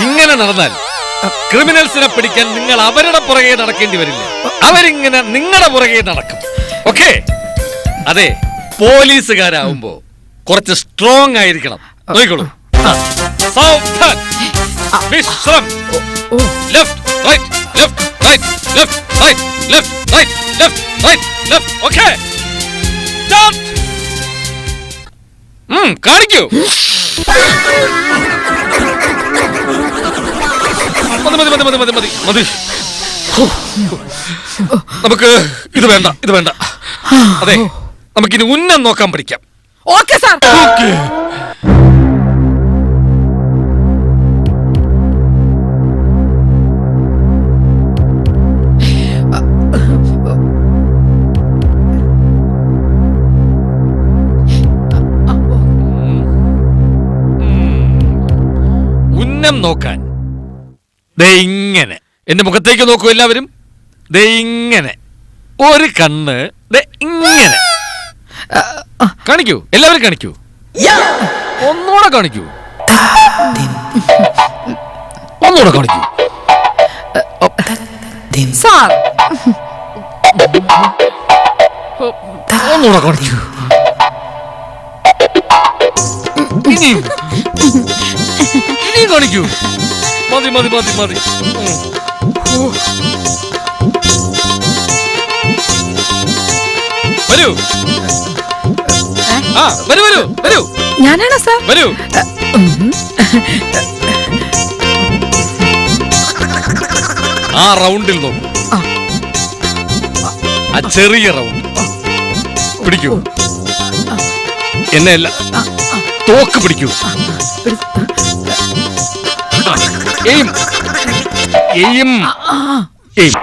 ഇങ്ങനെ നടന്നാൽ ക്രിമിനൽസിനെ പിടിക്കാൻ നിങ്ങൾ അവരുടെ പുറകെ നടക്കേണ്ടി വരില്ല, അവരിങ്ങനെ നിങ്ങളുടെ പുറകെ നടക്കും. ഓക്കെ, അതെ, പോലീസുകാരാവുമ്പോ കുറച്ച് സ്ട്രോങ് ആയിരിക്കണം. നോക്കിക്കോളൂ. സാവധാൻ, വിശ്രം, left right left right left right left right left right left. Okay, കാണിക്കൂ. മതി. നമുക്ക് ഇത് വേണ്ട, ഇത് വേണ്ട. അതെ, നമുക്കിനി ഉന്നം നോക്കാൻ പഠിക്കാം. Okay sir. ഉന്നം നോക്കാൻ ദേ ഇങ്ങനെ എന്റെ മുഖത്തേക്ക് നോക്കൂ എല്ലാവരും. ദേ ഇങ്ങനെ ഒരു കണ്ണ് ദേ ഇങ്ങനെ കാണിക്കൂ, എല്ലാവരും കാണിക്കൂ. ഒന്നുകൂടെ കാണിക്കൂ, ഒന്നുകൂടെ കാണിക്കൂ. സാർ ഒന്നുകൂടെ കാണിക്കൂ. ഇനിയും കാണിക്കൂ. മതി മതി മതി മതി. വരൂ, ആ വരൂ വരൂ വരൂ. ഞാനാണോ സാർ? വരൂ. ആ റൗണ്ടിൽ നോക്കൂ, ആ ചെറിയ റൗണ്ട് പിടിക്കൂ. എന്നെ അല്ല, തോക്ക് പിടിക്കൂ. Aim aim aim.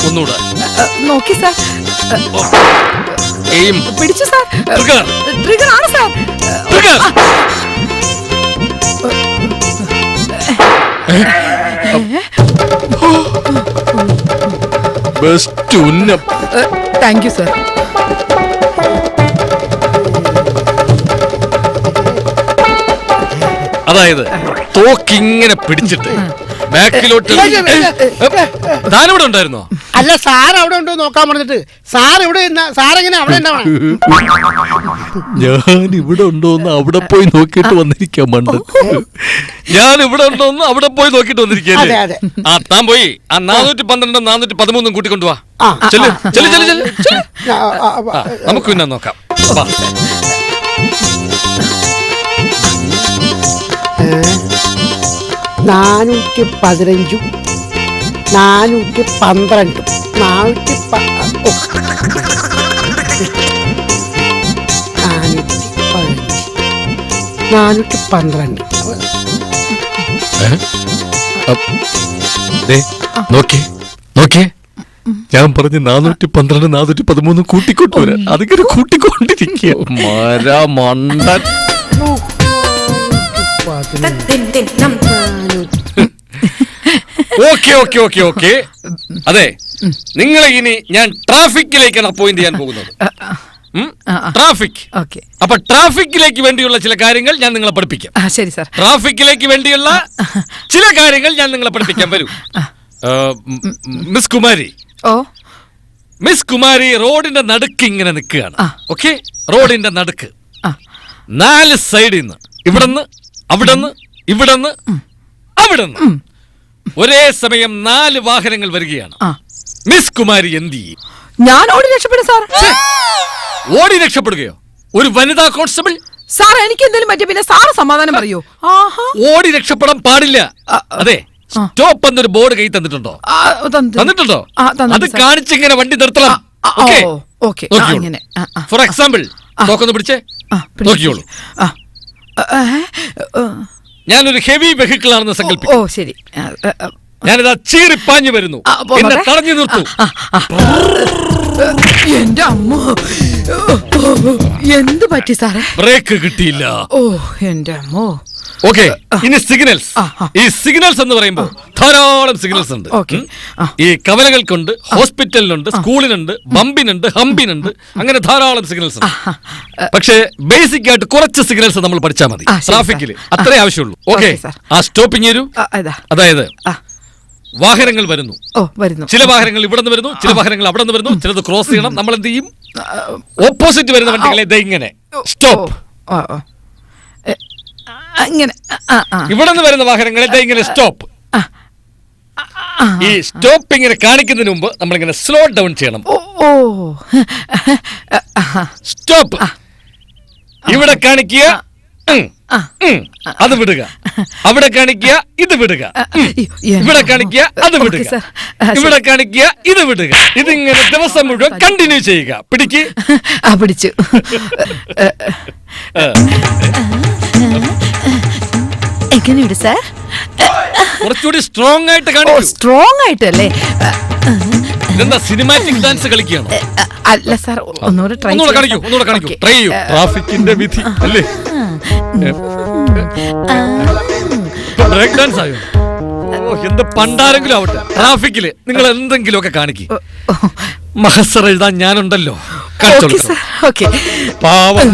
ഒന്നുകൂടെ നോക്കി സാർ. എയിം. പിടിച്ചു സാർ. ട്രിഗർ. ട്രിഗർ ആണ് സാർ. ട്രിഗർ. ബെസ്റ്റ് ഉന്നം. Thank you sir. അതായത് തോക്കിങ്ങനെ പിടിച്ചിട്ട് ബാക്കിലോട്ട്. താനിവിടെ ഉണ്ടായിരുന്നോ? അല്ല, സാർ അവിടെ ഉണ്ടോ നോക്കാൻ പറഞ്ഞിട്ട്. സാർ ഇവിടെ സാറെങ്ങനെ അവിടെ ഉണ്ടാവണം? ഞാൻ ഇവിടെ ഉണ്ടോന്ന് അവിടെ പോയി നോക്കിയിട്ട് വന്നിരിക്കാം. മണ്ട്, ഞാൻ ഇവിടെ ഉണ്ടോന്ന് അവിടെ പോയി നോക്കിയിട്ട് വന്നിരിക്കല്ലേ. ആ താൻ പോയി ആ 412 413 കൂട്ടിക്കൊണ്ടുവാ. ചെല്ലു ചെല്ലു ചെല്ലു ചെല്ലു. നമുക്ക് പിന്നെ നോക്കാം. 415 412 412. നോക്കേ നോക്കേ, ഞാൻ പറഞ്ഞ് 412 413 കൂട്ടിക്കൊണ്ടുവരാ. അതിങ്ങനെ കൂട്ടിക്കൊണ്ടിരിക്കുക. മണ്ടൻ. Okay okay okay okay. അതെ, നിങ്ങളെ ഇനി ഞാൻ ട്രാഫിക്കിലേക്കാണ് അപ്പോയിന്റ് ചെയ്യാൻ പോകുന്നത്. ട്രാഫിക്. അപ്പൊ ട്രാഫിക്കിലേക്ക് വേണ്ടിയുള്ള ചില കാര്യങ്ങൾ ഞാൻ നിങ്ങളെ പഠിപ്പിക്കാം. ശരി സാർ. ട്രാഫിക്കിലേക്ക് വേണ്ടിയുള്ള ചില കാര്യങ്ങൾ ഞാൻ നിങ്ങളെ പഠിപ്പിക്കാൻ വരൂ. മിസ് കുമാരി. ഓ, മിസ് കുമാരി റോഡിന്റെ നടുക്ക് ഇങ്ങനെ നിൽക്കുകയാണ്. ഓക്കെ, റോഡിന്റെ നടുക്ക് 4 സൈഡിൽ നിന്ന്, ഇവിടുന്ന് അവിടുന്ന് ഇവിടുന്ന് അവിടുന്ന് ഒരേ സമയം 4 വാഹനങ്ങൾ വരികയാണ്. മിസ് കുമാരി എന്ത് ചെയ്യും? ഞാൻ ഓടി രക്ഷപ്പെടും സാർ. ഓടി രക്ഷപ്പെടുകയോ? ഒരു വനിതാ കോൺസ്റ്റബിൾ? സാർ, എനിക്ക് എന്തെങ്കിലും പറ്റിയ പിന്നെ സാറ് സമാധാനം പറയൂ. ഓടി രക്ഷപ്പെടാൻ പാടില്ല. അതെ, സ്റ്റോപ്പ് എന്നൊരു ബോർഡ് കൈ തന്നിട്ടുണ്ടോ? തന്നിട്ടുണ്ടോ? അത് കാണിച്ചിങ്ങനെ വണ്ടി നിർത്തണം. ഫോർ എക്സാമ്പിൾ, തോക്കൊന്ന് പിടിച്ചേ, നോക്കിയോളൂ. ഞാനൊരു ഹെവി വെഹിക്കിൾ ആണെന്ന് സങ്കല്പിക്കും. ഓ ശരി. ഞാനിതാ ചീറിപ്പാഞ്ഞു വരുന്നു. എന്നെ തടഞ്ഞു നിർത്തൂ. എന്റെ അമ്മോ, എന്ത് പറ്റി സാറേ? ബ്രേക്ക് കിട്ടിയില്ല. ഓ എന്റെ അമ്മോ. ഓക്കെ, ഇനി സിഗ്നൽസ്. ഈ സിഗ്നൽസ് എന്ന് പറയുമ്പോൾ ധാരാളം സിഗ്നൽസ് ഉണ്ട്. ഈ കവലകൾക്കുണ്ട്, ഹോസ്പിറ്റലിനുണ്ട്, സ്കൂളിനുണ്ട്, ബമ്പിനുണ്ട്, ഹമ്പിനുണ്ട്, അങ്ങനെ ധാരാളം സിഗ്നൽസ് ഉണ്ട്. പക്ഷേ ബേസിക് ആയിട്ട് കുറച്ച് സിഗ്നൽസ് നമ്മൾ പഠിച്ചാൽ മതി. ട്രാഫിക്കിൽ അത്രേ ആവശ്യമുള്ളൂ. ഓക്കെ, ആ സ്റ്റോപ്പിംഗ് വരൂ. അതായത് വാഹനങ്ങൾ വരുന്നു. ചില വാഹനങ്ങൾ ഇവിടെ നിന്ന് വരുന്നു, ചില വാഹനങ്ങൾ അവിടെ നിന്ന് വരുന്നു, ചിലത് ക്രോസ് ചെയ്യണം. നമ്മൾ എന്ത് ചെയ്യും? ഓപ്പോസിറ്റ് വരുന്ന വണ്ടികളെ ഇങ്ങനെ സ്റ്റോപ്പ്. ഇവിടെ നിന്ന് വരുന്ന വാഹനങ്ങളെ ഇങ്ങനെ സ്റ്റോപ്പ്. ഈ സ്റ്റോപ്പ് ഇങ്ങനെ കാണിക്കുന്നതിന് മുമ്പ് നമ്മളിങ്ങനെ സ്ലോ ഡൗൺ ചെയ്യണം. സ്റ്റോപ്പ്. ഇവിടെ കാണിക്കുക, അത് വിടുക. അവിടെ കാണിക്കുക, ഇത് വിടുക. ഇവിടെ കാണിക്കുക, അത് വിടുക. ഇവിടെ കാണിക്കുക, ഇത് വിടുക. ഇതിങ്ങനെ ദിവസം മുഴുവൻ കണ്ടിന്യൂ ചെയ്യുക. പിടിക്ക്. പിടിച്ചു. എങ്ങനെയുണ്ട് സാർ? കുറച്ചുകൂടി സ്ട്രോങ് ആയിട്ട് കാണിക്കൂ. സ്ട്രോങ് ആയിട്ടല്ലേ? ഇതെന്താ സിനിമാറ്റിക് ഡാൻസ് കളിക്കുകയാണ്? അല്ല സാർ, ഒന്നുകൂടെ ട്രൈ കാണിക്കൂ. ട്രൈ ചെയ്യൂ. ട്രാഫിക്കിന്റെ വിധി അല്ലേ? ബ്രേക്ക് ഡാൻസ് ആയോ? എന്ത് പണ്ടാരെങ്കിലും ആവട്ടെ, ട്രാഫിക്കില് നിങ്ങൾ എന്തെങ്കിലും ഒക്കെ കാണിക്കും. മഹസർ എഴുതാൻ ഞാനുണ്ടല്ലോ. പാവം.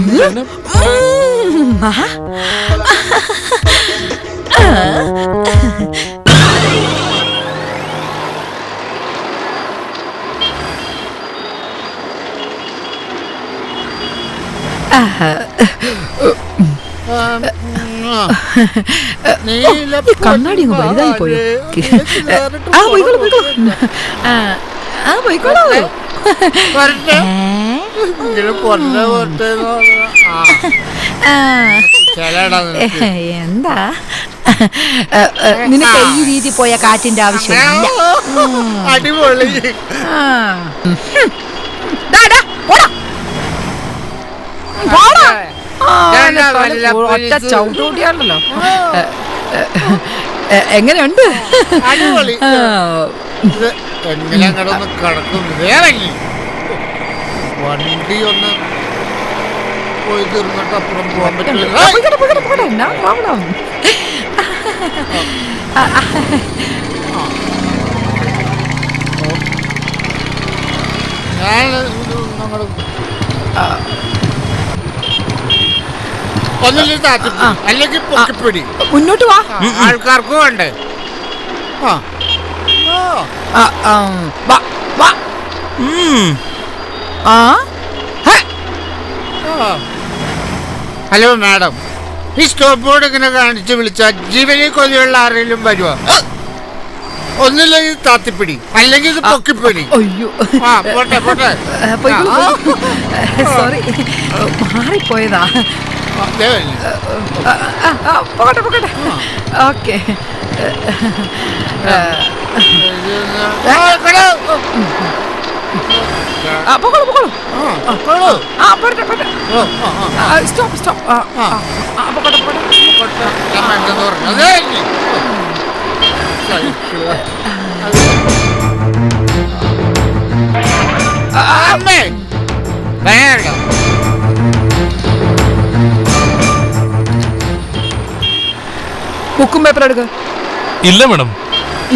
കണ്ണാടി വലുതായി പോയോ? പോയിക്കോളൂ. എന്താ നിനക്ക് ഈ രീതി പോയ കാറ്റിന്റെ ആവശ്യമില്ല. അടിപൊളി. ഒറ്റ ചവിട്ടൂട്ടിയാണല്ലോ. എങ്ങനെയുണ്ട്? അടിപൊളി. എങ്ങനെ അങ്ങോട്ടൊന്ന് കടക്കുന്നു. ഇറങ്ങി വണ്ടി ഒന്ന് പോയി തീർന്നിട്ട് അപ്പുറം പോകാൻ പറ്റില്ല. ഞാൻ നമ്മള് ഒന്നില്ലെങ്കിൽ താത്തിപ്പി അല്ലെങ്കിൽ പൊക്കിപ്പിടി. മുന്നോട്ട് വാ. ആൾക്കാർക്കും വേണ്ടേ? ഹലോ മാഡം, ഈ സ്റ്റോപ്പ് ബോർഡ് ഇങ്ങനെ കാണിച്ച് വിളിച്ചാൽ ജീവനിൽ കൊതിയുള്ള ആരെങ്കിലും വരുമോ? ഒന്നില്ലെങ്കിൽ താത്തിപ്പിടി അല്ലെങ്കിൽ ഇത് പൊക്കിപ്പിടി. പോട്ടെ പോട്ടെ. സോറി, മാറിപ്പോയതാ. പോകട്ടെ പോകട്ടെ. ഓക്കെ. പോകോളൂ പോകോളൂ. പോട്ടെ പോട്ടെ. Stop stop. പോകട്ടെ പോകട്ടെ. ബുക്കും പേപ്പർ എടുക്ക. ഇല്ല മാഡം.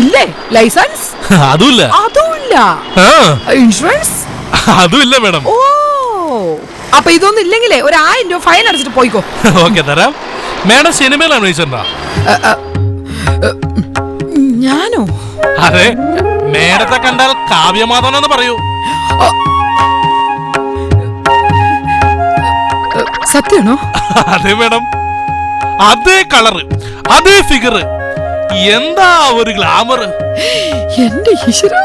ഇല്ലേ? ലൈസൻസ്? അതുമില്ല. അതുമില്ല. ഇൻഷുറൻസ്? അതുമില്ല മാഡം. ഓ, അപ്പൊ ഇതൊന്നും ഇല്ലെങ്കിലേ 1000 രൂപ ഫൈൻ അടച്ചിട്ട് പോയിക്കോ. ഓക്കെ തരാം. മാഡം സിനിമയിലാണ് വിളിച്ചിട്ടുണ്ടോ? ഞാനോ? അതെ, മേഡത്തെ കണ്ടാൽ കാവ്യമാധവനെന്ന് പറയൂ. സത്യമാണോ? അതെ മാഡം, അതേ കളറ്, അതേ ഫിഗർ, എന്താ ഒരു ഗ്ലാമർ. എന്റെ ഈശ്വരാ,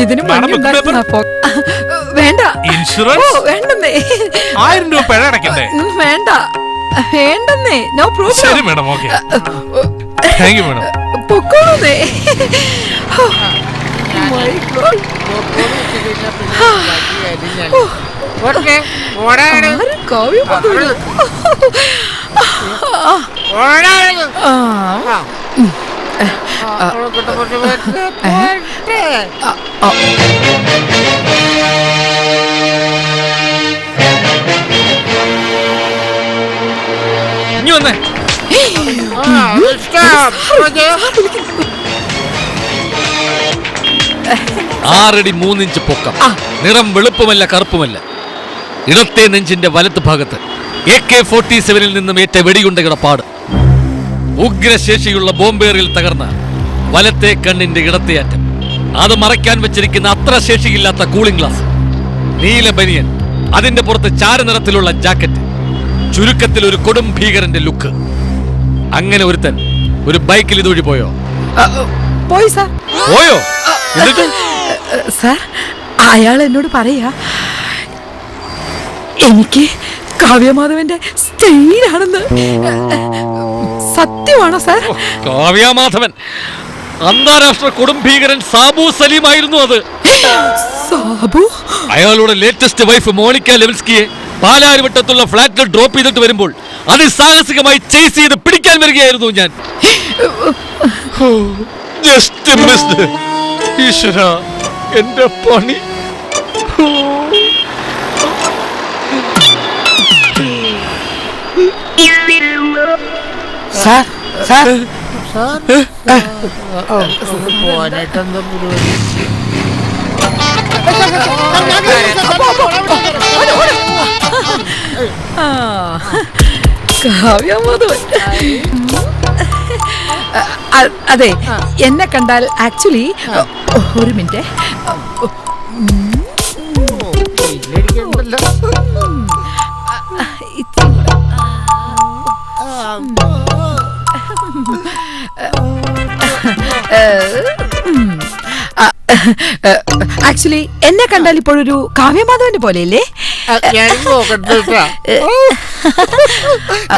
ഇതിന് വേണ്ട. ഇൻഷുറൻസ് വേണ്ടെന്നേ. 1000 രൂപ പിഴ അടയ്ക്കണ്ടേ? വേണ്ട വേണ്ടെന്നേ. No problem. ശരി madam, okay. Thank you madam. പൊക്കോളൂന്നേ. ഇനി വന്നേ. 6 അടി 3 ഇഞ്ച് പൊക്കം, നിറം വെളുപ്പമല്ല കറുപ്പുമല്ല, ഇടത്തെ നെഞ്ചിന്റെ വലത്ത് ഭാഗത്ത് AK-47 നിന്നും ഏറ്റ വെടിയുണ്ടയുടെ പാട്, ഉഗ്രശേഷിയുള്ള ബോംബേറിൽ തകർന്ന വലത്തെ കണ്ണിന്റെ ഇടത്തെ അറ്റം, അത് മറയ്ക്കാൻ വെച്ചിരിക്കുന്ന അത്ര ശേഷിയില്ലാത്ത കൂളിംഗ് ഗ്ലാസ്, നീല ബനിയൻ, അതിന്റെ പുറത്ത് ചാരനിറത്തിലുള്ള ജാക്കറ്റ്, ചുരുക്കത്തിൽ ഒരു കൊടും ഭീകരന്റെ ലുക്ക്. അങ്ങനെ ഒരുത്തൻ ഒരു ബൈക്കിൽ ഇതുവഴി പോയോ? പോയി സാർ. പോയോ? എന്നിട്ട് സാർ, അയാൾ എന്നോട് പറയാ എനിക്ക് കാവ്യമാധവന്റെ സ്റ്റൈലാണെന്ന്. സത്യമാണോ സാർ? കാവ്യമാധവൻ അന്താരാഷ്ട്ര കൊടുംഭീകരൻ സാബു സലീമായിരുന്നു അത്. സാബു? അയാളുടെ ലേറ്റസ്റ്റ് വൈഫ് മോണിക്ക ലെവിൻസ്കിയെ പാലാരിവട്ടത്തുള്ള ഫ്ലാറ്റിൽ ഡ്രോപ്പ് ചെയ്തിട്ട് വരുമ്പോൾ അതിസാഹസികമായി ചേസ് ചെയ്ത് പിടിക്കാൻ വരികയായിരുന്നു ഞാൻ. Just missed. ഈശ്വരാ, എന്റെ പണി. സാർ സാർ പോവാനായിട്ടെന്താ പരിപാടി? കാവ്യമാധവൻ. അതെ, എന്നെ കണ്ടാൽ ആക്ച്വലി ഒരു മിനിറ്റ്. ആക്ച്വലി എന്നെ കണ്ടാൽ ഇപ്പോഴൊരു കാവ്യമാധവന്റെ പോലെയല്ലേ? ഞാൻ നോക്കട്ടെ.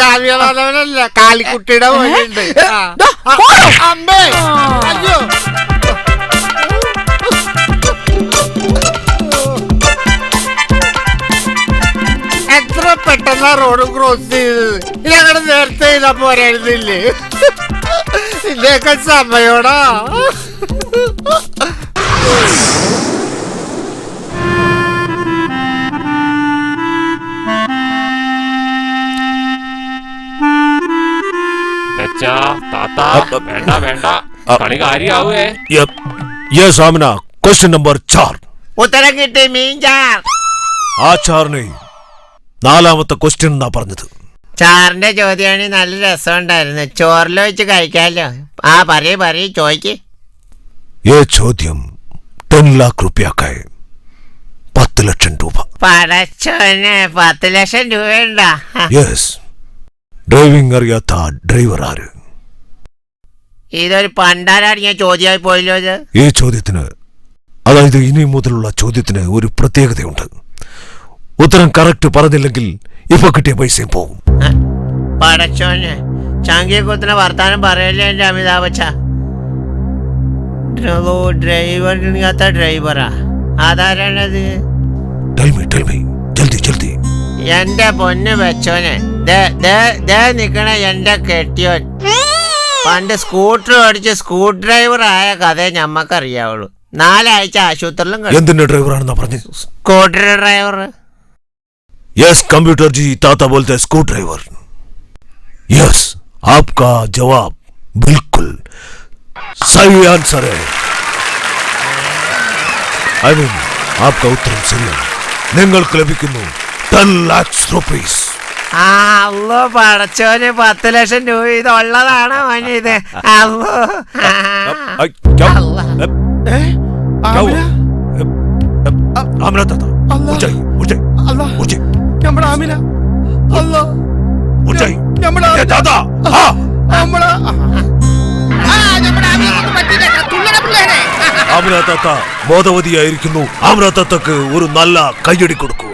കാവ്യമാധവനല്ല, കാലിക്കുട്ടിയുടെ പോലെയുണ്ട്. അമ്മേ, അയ്യോ. എത്ര പെട്ടെന്നാ റോഡ് ക്രോസ് ചെയ്തത്. ഞങ്ങളുടെ നേരത്തെ ചെയ്താ പോരായിരുന്നില്ലേ? ഇതിന്റെയൊക്കെ സമയോടാ. Yes Amina, question number 4. ഉത്തരം കിട്ടി, മീൻചാർ. ആ ചാറിനെ 4ാമത്തെ ക്വസ്റ്റ്യൻ എന്നാ പറഞ്ഞത്. ചാറിന്റെ ചോദ്യമാണ്, നല്ല രസമുണ്ടായിരുന്നു. ചോറിൽ വെച്ച് കഴിക്കാമല്ലോ. ആ പറയൂ ചോദിക്ക്. ये ചോദ്യം 10 लाख रुपया का है, 10 ലക്ഷം രൂപ. പടച്ചോനെ, 10 ലക്ഷം രൂപയുണ്ടാ? യെസ്. ഡ്രൈവിംഗ് അറിയാത്ത ഡ്രൈവർ ആര്? ഇതൊരു പണ്ടാരടങ്ങിയ ചോദ്യമായി പോയല്ലോ ഇത്. ഈ ചോദ്യത്തിന്, അതായത് ഇനി മുതലുള്ള ചോദ്യത്തിന് ഒരു പ്രത്യേകതയുണ്ട്. ഉത്തരം കറക്റ്റ് പറഞ്ഞില്ലെങ്കിൽ ഇപ്പൊ കിട്ടിയ പൈസയും പോകും. പടച്ചോനെ, ചാങ്കിയെ കുത്തുന്ന വർത്താനം പറയല്ലേ എന്റെ അമിതാഭ് ബച്ച. ഡ്രൈവറില്ലാത്ത ഡ്രൈവറാ? അതാരാണത്? ജൽദി. എന്റെ പൊന്ന് വെച്ചോനെ, നിക്കണ എന്റെ കെട്ടിയോൻ പണ്ട് സ്കൂട്ടർ ഓടിച്ച് സ്ക്രൂ ഡ്രൈവർ ആയ കഥ ഞമ്മക്കറിയാവുള്ളൂ. 4 ആഴ്ച ആശുപത്രിയിലും. എന്തിന്റെ ഡ്രൈവറാണെന്നാ പറഞ്ഞത്? Scooter driver. यस कंप्यूटर जी, ताता बोलते हैं स्क्रू ड्राइवर. यस, आपका जवाब बिल्कुल सही आंसर है. I mean, आपका उत्तर सही है. നിങ്ങൾക്ക് ലഭിക്കുന്നു 10 lakhs rupees. അല്ലോ പടച്ചോന്, 10 ലക്ഷം രൂപ ഇതുള്ളതാണോ മോനെ ഇത്? അല്ലോ. आमिना ताता, उठ जाइए. ആമിന. അല്ലാ, उठ जाइए. ये दादा. हाँ. ആമിന താത്ത ബോധവതിയായിരിക്കുന്നു. ആമിന താത്തക്ക് ഒരു നല്ല കയ്യടി കൊടുക്കൂ.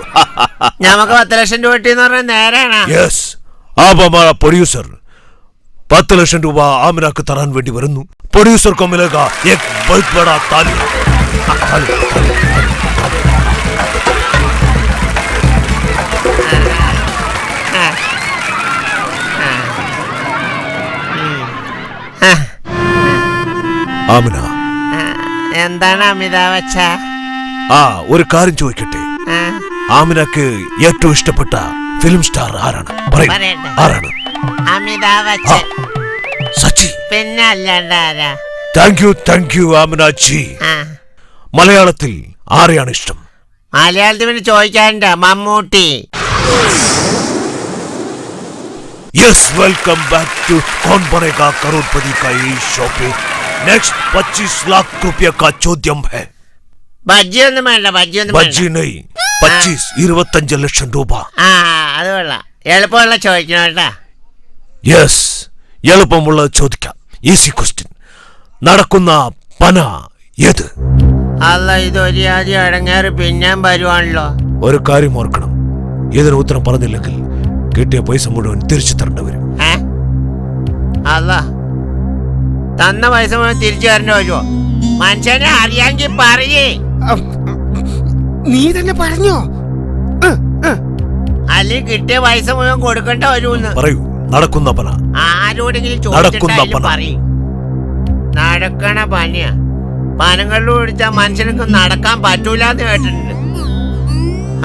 ഞമ്മക്ക് 10 ലക്ഷം രൂപ കിട്ടിയെന്ന് പറഞ്ഞാൽ നേരാണ്. യെസ്, आप हमारा प्रोड्यूसर 10 ലക്ഷം രൂപ ആമിനക്ക് തരാൻ വേണ്ടി വരുന്നു. प्रोड्यूसर को मिलेगा एक बहुत बड़ा ताली. ആമിന, എന്താണ് അമിതാഭ് ബച്ച? ഒരു കാര്യം ചോദിക്കട്ടെ. ആമിനക്ക് ഏറ്റവും ഇഷ്ടപ്പെട്ട ഫിലിം സ്റ്റാർ ആരാണ്? ആരാണ്? അമിതാഭ് ബച്ചൻ. സച്ചി? പിന്നെ അല്ലാണ്ട് ആരാ? Thank you Amina ji. മലയാളത്തിൽ ആരെയാണ് ഇഷ്ടം? മലയാളത്തിൽ പിന്നെ ചോദിക്കാനുണ്ട്, Mammootty. Yes, welcome back to Kaun Banega करोड़पति का ये शो पे नेक्स्ट 25 लाख रुपया का ചോദ്യം है. ബജ്ജിയൊന്നും വേണ്ട, ബജ്ജി നൈ, 25 ലക്ഷം രൂപ. അത് കൊള്ളാം. എളുപ്പമുള്ള ചോദിക്കണം കേട്ടാ. യെസ്, എളുപ്പമുള്ളത് ചോദിക്കാം. Easy question. നടക്കുന്ന പന ഏത്? അല്ല, ഇതൊരു ആദ്യം അടങ്ങാറ് പിന്നെയും വരുവാണല്ലോ. ഒരു കാര്യം ഓർക്കണം, ഇതിന് ഉത്തരം പറഞ്ഞില്ലെങ്കിൽ കിട്ടിയ പൈസ മുഴുവൻ തിരിച്ചു തരേണ്ടി വരും. അല്ല, തന്ന പൈസ മുഴുവൻ തിരിച്ചു തരേണ്ടി വരുമോ? മനുഷ്യനെ അറിയാമെങ്കിൽ പറയേ. നീ തന്നെ പറഞ്ഞോ? അല്ലെങ്കിൽ കിട്ടിയ പൈസ മുഴുവൻ കൊടുക്കേണ്ട വരുമെന്ന് പറയൂ. നടക്കുന്ന പന. ആരോടെങ്കിലും ചോദിച്ചിട്ട് പറയും. നടക്കണ പനിയാ. പനങ്ങളിൽ ഓടിച്ചാൽ മനുഷ്യനക്ക് നടക്കാൻ പറ്റൂലെന്ന് കേട്ടിട്ടുണ്ട്.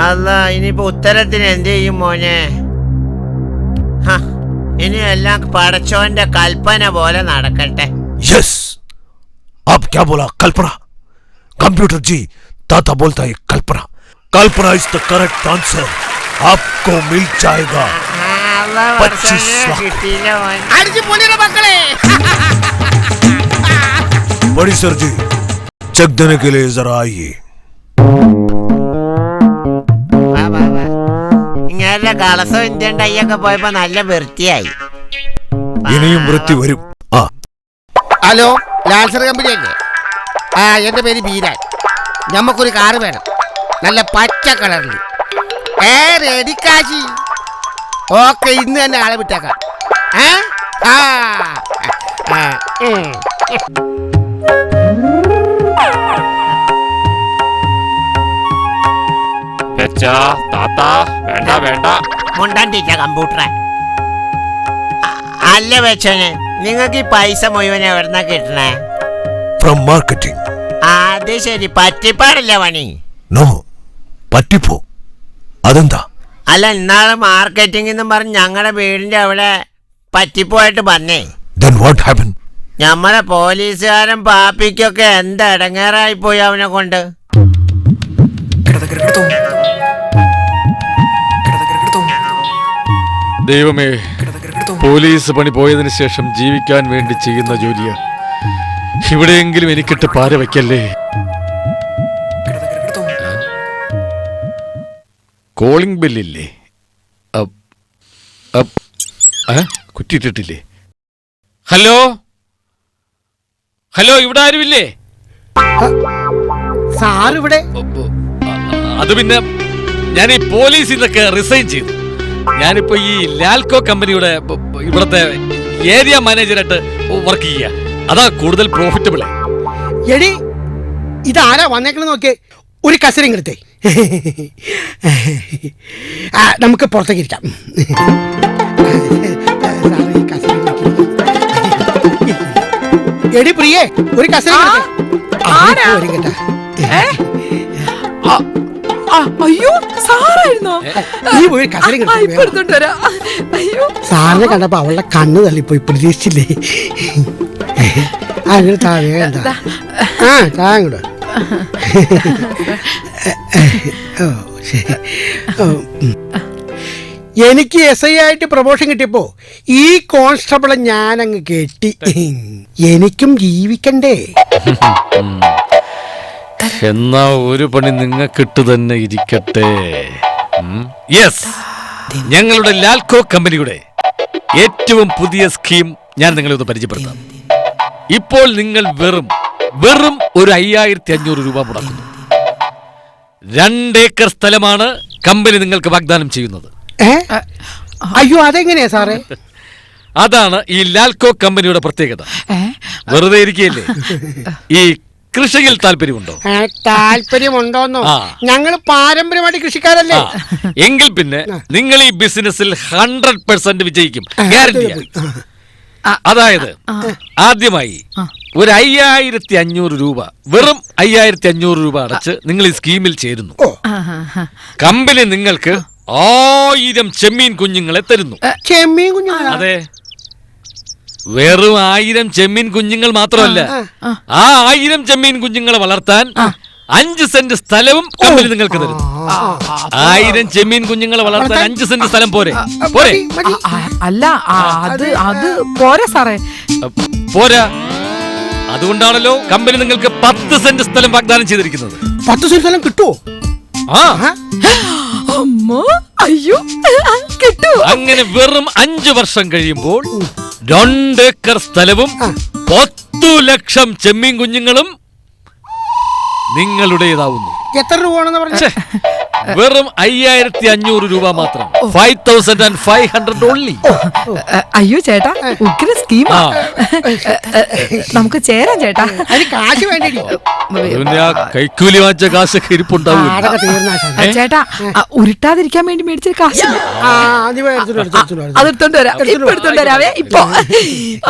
അല്ല, ഇനിയിപ്പോ ഉത്തരത്തിന് എന്ത് ചെയ്യും മോനെ? ഇനി എല്ലാം പടച്ചോന്റെ കൽപ്പന പോലെ നടക്കട്ടെ. यस, आप क्या बोला? कल्पना. कंप्यूटर जी, दादा बोलता है कल्पना. कल्पना इज द करेक्ट आंसर. आपको मिल जाएगा 25 लाख. बड़ी सर जी, चेक देने के लिए जरा आइए. ഇങ്ങനെ കളസം ഇന്ത്യൻ അയ്യൊക്കെ പോയപ്പോ നല്ല വൃത്തിയായി. ഇനിയും വൃത്തി വരും. ഹലോ, ലാൻസർ കമ്പനി അല്ലേ? എന്റെ പേര് ബീരാൻ. ഞമ്മക്കൊരു കാറ് വേണം, നല്ല പച്ച കളറിൽ. റെഡി കാശി. ഓക്കെ, ഇന്ന് തന്നെ ആളെ വിട്ടേക്കാം. മുണ്ടാണ്ടില്ല കമ്പ്യൂട്ടറെ. അല്ല വെച്ചോനെ, നിങ്ങൾക്ക് ഈ പൈസ മുഴുവൻ എവിടുന്നാ കിട്ടണേ? From marketing. അത് ശരി, പറ്റിപ്പാടല്ലേ പണി? നോ, പറ്റിപ്പോ. അതെന്താ? അല്ല, ഇന്നാള് മാർക്കറ്റിംഗ് എന്നും പറഞ്ഞ് ഞങ്ങളുടെ വീടിന്റെ അവിടെ പറ്റിപ്പോയിട്ട് പറഞ്ഞേ. Then what happened? ഞമ്മടെ പോലീസുകാരൻ പാപ്പിക്കൊക്കെ എന്താ ഇടങ്ങേറായി പോയി അവനെ കൊണ്ട്. ദൈവമേ, പോലീസ് പണി പോയതിനു ശേഷം ജീവിക്കാൻ വേണ്ടി ചെയ്യുന്ന ജോലിയാ. ഇവിടെയെങ്കിലും എനിക്കിട്ട് പാര വയ്ക്കല്ലേ. കോളിംഗ് ബെല്ലില്ലേ? കുറ്റിയിട്ടിട്ടില്ലേ? ഹലോ ഹലോ, ഇവിടെ ആരുമില്ലേ? സാറിവിടെ? അത് പിന്നെ ഞാൻ ഈ പോലീസിൽ നിന്നൊക്കെ റിസൈൻ ചെയ്തു. ഞാനിപ്പോ ഈ ലാൽകോ കമ്പനിയുടെ ഇവിടുത്തെ ഏരിയ മാനേജറായിട്ട് വർക്ക് ചെയ്യുക. അതാ കൂടുതൽ പ്രോഫിറ്റബിൾ. എടി, ഇതാരാ വന്നേക്കണ നോക്കിയേ. ഒരു കസരം എടുത്തേ, നമുക്ക് പുറത്തേക്ക് ഇരിക്കാം. എടി പ്രിയേ, ഒരു കസരം കേട്ടാ. അയ്യോ, സാറായിരുന്നോ? സാറിനെ കണ്ടപ്പോ അവളുടെ കണ്ണ് തള്ളിപ്പോയി. പ്രതീക്ഷിച്ചില്ലേ? അങ്ങനെ താഴെ താങ്ങൂടെ. എനിക്ക് SI ആയിട്ട് പ്രൊമോഷൻ കിട്ടിയപ്പോ ഈ കോൺസ്റ്റബിളെ ഞാനങ്ങ് കെട്ടി. എനിക്കും ജീവിക്കണ്ടേ? എന്നാ ഒരു പണി നിങ്ങൾക്കിട്ട് തന്നെ ഇരിക്കട്ടെ. യെസ്, ഞങ്ങളുടെ ലാൽകോ കമ്പനിയുടെ ഏറ്റവും പുതിയ സ്കീം ഞാൻ നിങ്ങളെ ഒന്ന് പരിചയപ്പെടുത്താം. ഇപ്പോൾ നിങ്ങൾ വെറും ഒരു 5500 രൂപ മുടക്കുന്നു. 2 ഏക്കർ സ്ഥലമാണ് കമ്പനി നിങ്ങൾക്ക് വാഗ്ദാനം ചെയ്യുന്നത്. അയ്യോ, അതെങ്ങനെയാ സാറേ? അതാണ് ഈ ലാൽകോ കമ്പനിയുടെ പ്രത്യേകത. വെറുതെ ഇരിക്കുകയല്ലേ? ഈ കൃഷിയിൽ താല്പര്യമുണ്ടോ? താല്പര്യമുണ്ടോന്നോ? ഞങ്ങൾ പാരമ്പര്യമായിട്ട് കൃഷിക്കാരല്ലേ. എങ്കിൽ പിന്നെ നിങ്ങൾ ഈ ബിസിനസ്സിൽ 100% വിജയിക്കും, ഗ്യാരണ്ടിയാണ്. അതായത് ആദ്യമായി ഒരു 5500 രൂപ, വെറും 5500 രൂപ അടച്ച് നിങ്ങൾ ഈ സ്കീമിൽ ചേരുന്നു. കമ്പനി നിങ്ങൾക്ക് 1000 ചെമ്മീൻ കുഞ്ഞുങ്ങളെ തരുന്നു. ചെമ്മീൻ കുഞ്ഞുങ്ങൾ? അതെ, വെറും 1000 ചെമ്മീൻ കുഞ്ഞുങ്ങൾ മാത്രമല്ല, ആ 1000 ചെമ്മീൻ കുഞ്ഞുങ്ങളെ വളർത്താൻ 5 സെന്റ് സ്ഥലവും കമ്പനി നിങ്ങൾക്ക് തരുന്നു. 1000 ചെമ്മീൻ കുഞ്ഞുങ്ങളെ വളർത്താൻ 5 സെന്റ് സ്ഥലം പോരെ? പോരെ? അല്ല, അത് പോരാ സാറേ. പോരാ. അതുകൊണ്ടാണല്ലോ കമ്പനി നിങ്ങൾക്ക് 10 സെന്റ് സ്ഥലം വാഗ്ദാനം ചെയ്തിരിക്കുന്നത്. 10 സെന്റ് സ്ഥലം കിട്ടുമോ? അയ്യോ, കിട്ടൂ. അങ്ങനെ വെറും 5 വർഷം കഴിയുമ്പോൾ 2 ഏക്കർ സ്ഥലവും 10 ലക്ഷം ചെമ്മീൻ കുഞ്ഞുങ്ങളും നിങ്ങളുടേതാവുന്നു. എത്ര രൂപ? വെറും 5500 രൂപ മാത്രം. 5500 ഓൺലി. അയ്യോ ചേട്ടാ, ഉഗ്ര സ്കീമാ. നമുക്ക് ചേരാം ചേട്ടാ. കാശ് വേണ്ടി കൈക്കൂലി വാങ്ങിച്ച കാശൊക്കെ ഇരിപ്പുണ്ടാവും. ചേട്ടാ, ഉരുട്ടാതിരിക്കാൻ വേണ്ടി മേടിച്ച കാശ് അതെടുത്തോണ്ട് വരാം. ഇപ്പൊ എടുത്തോണ്ട് വരാവേ. ഇപ്പൊ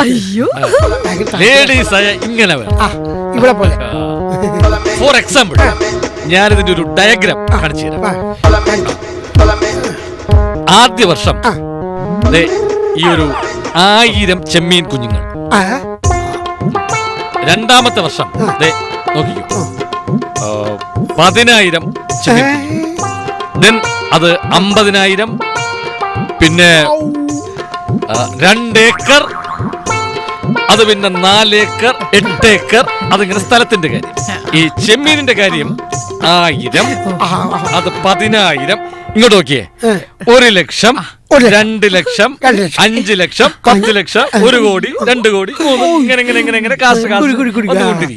അയ്യോ, ലേഡീസ് ആയ ഇങ്ങനെ ഇവിടെ പോലെ. ഫോർ എക്സാമ്പിൾ ഞാനിതിന്റെ ഒരു ഡയഗ്രാം കാണിച്ചു തരാം. ആദ്യ വർഷം ഈ ഒരു 1000 ചെമ്മീൻ കുഞ്ഞുങ്ങൾ. രണ്ടാമത്തെ വർഷം നോക്കിക്കോ 10,000 ചെമ്മീൻ. ദെൻ അത് 50,000. പിന്നെ 2 ഏക്കർ, അത് പിന്നെ 4 ഏക്കർ, 8 ഏക്കർ. അതിങ്ങനെ സ്ഥലത്തിന്റെ കാര്യം. ഈ ചെമ്മീനിന്റെ കാര്യം 1000, അത് 10,000. ഇങ്ങോട്ട് നോക്കിയേ, 1 ലക്ഷം, 2 ലക്ഷം, 5 ലക്ഷം, 10 ലക്ഷം, 1 കോടി, 2 കോടി, 3. ഇങ്ങനെ ഇങ്ങനെ ഇങ്ങനെ ഇങ്ങനെ കാശ് കൊണ്ടിരിക്കും. അതിങ്ങനെ 1, 2, 3.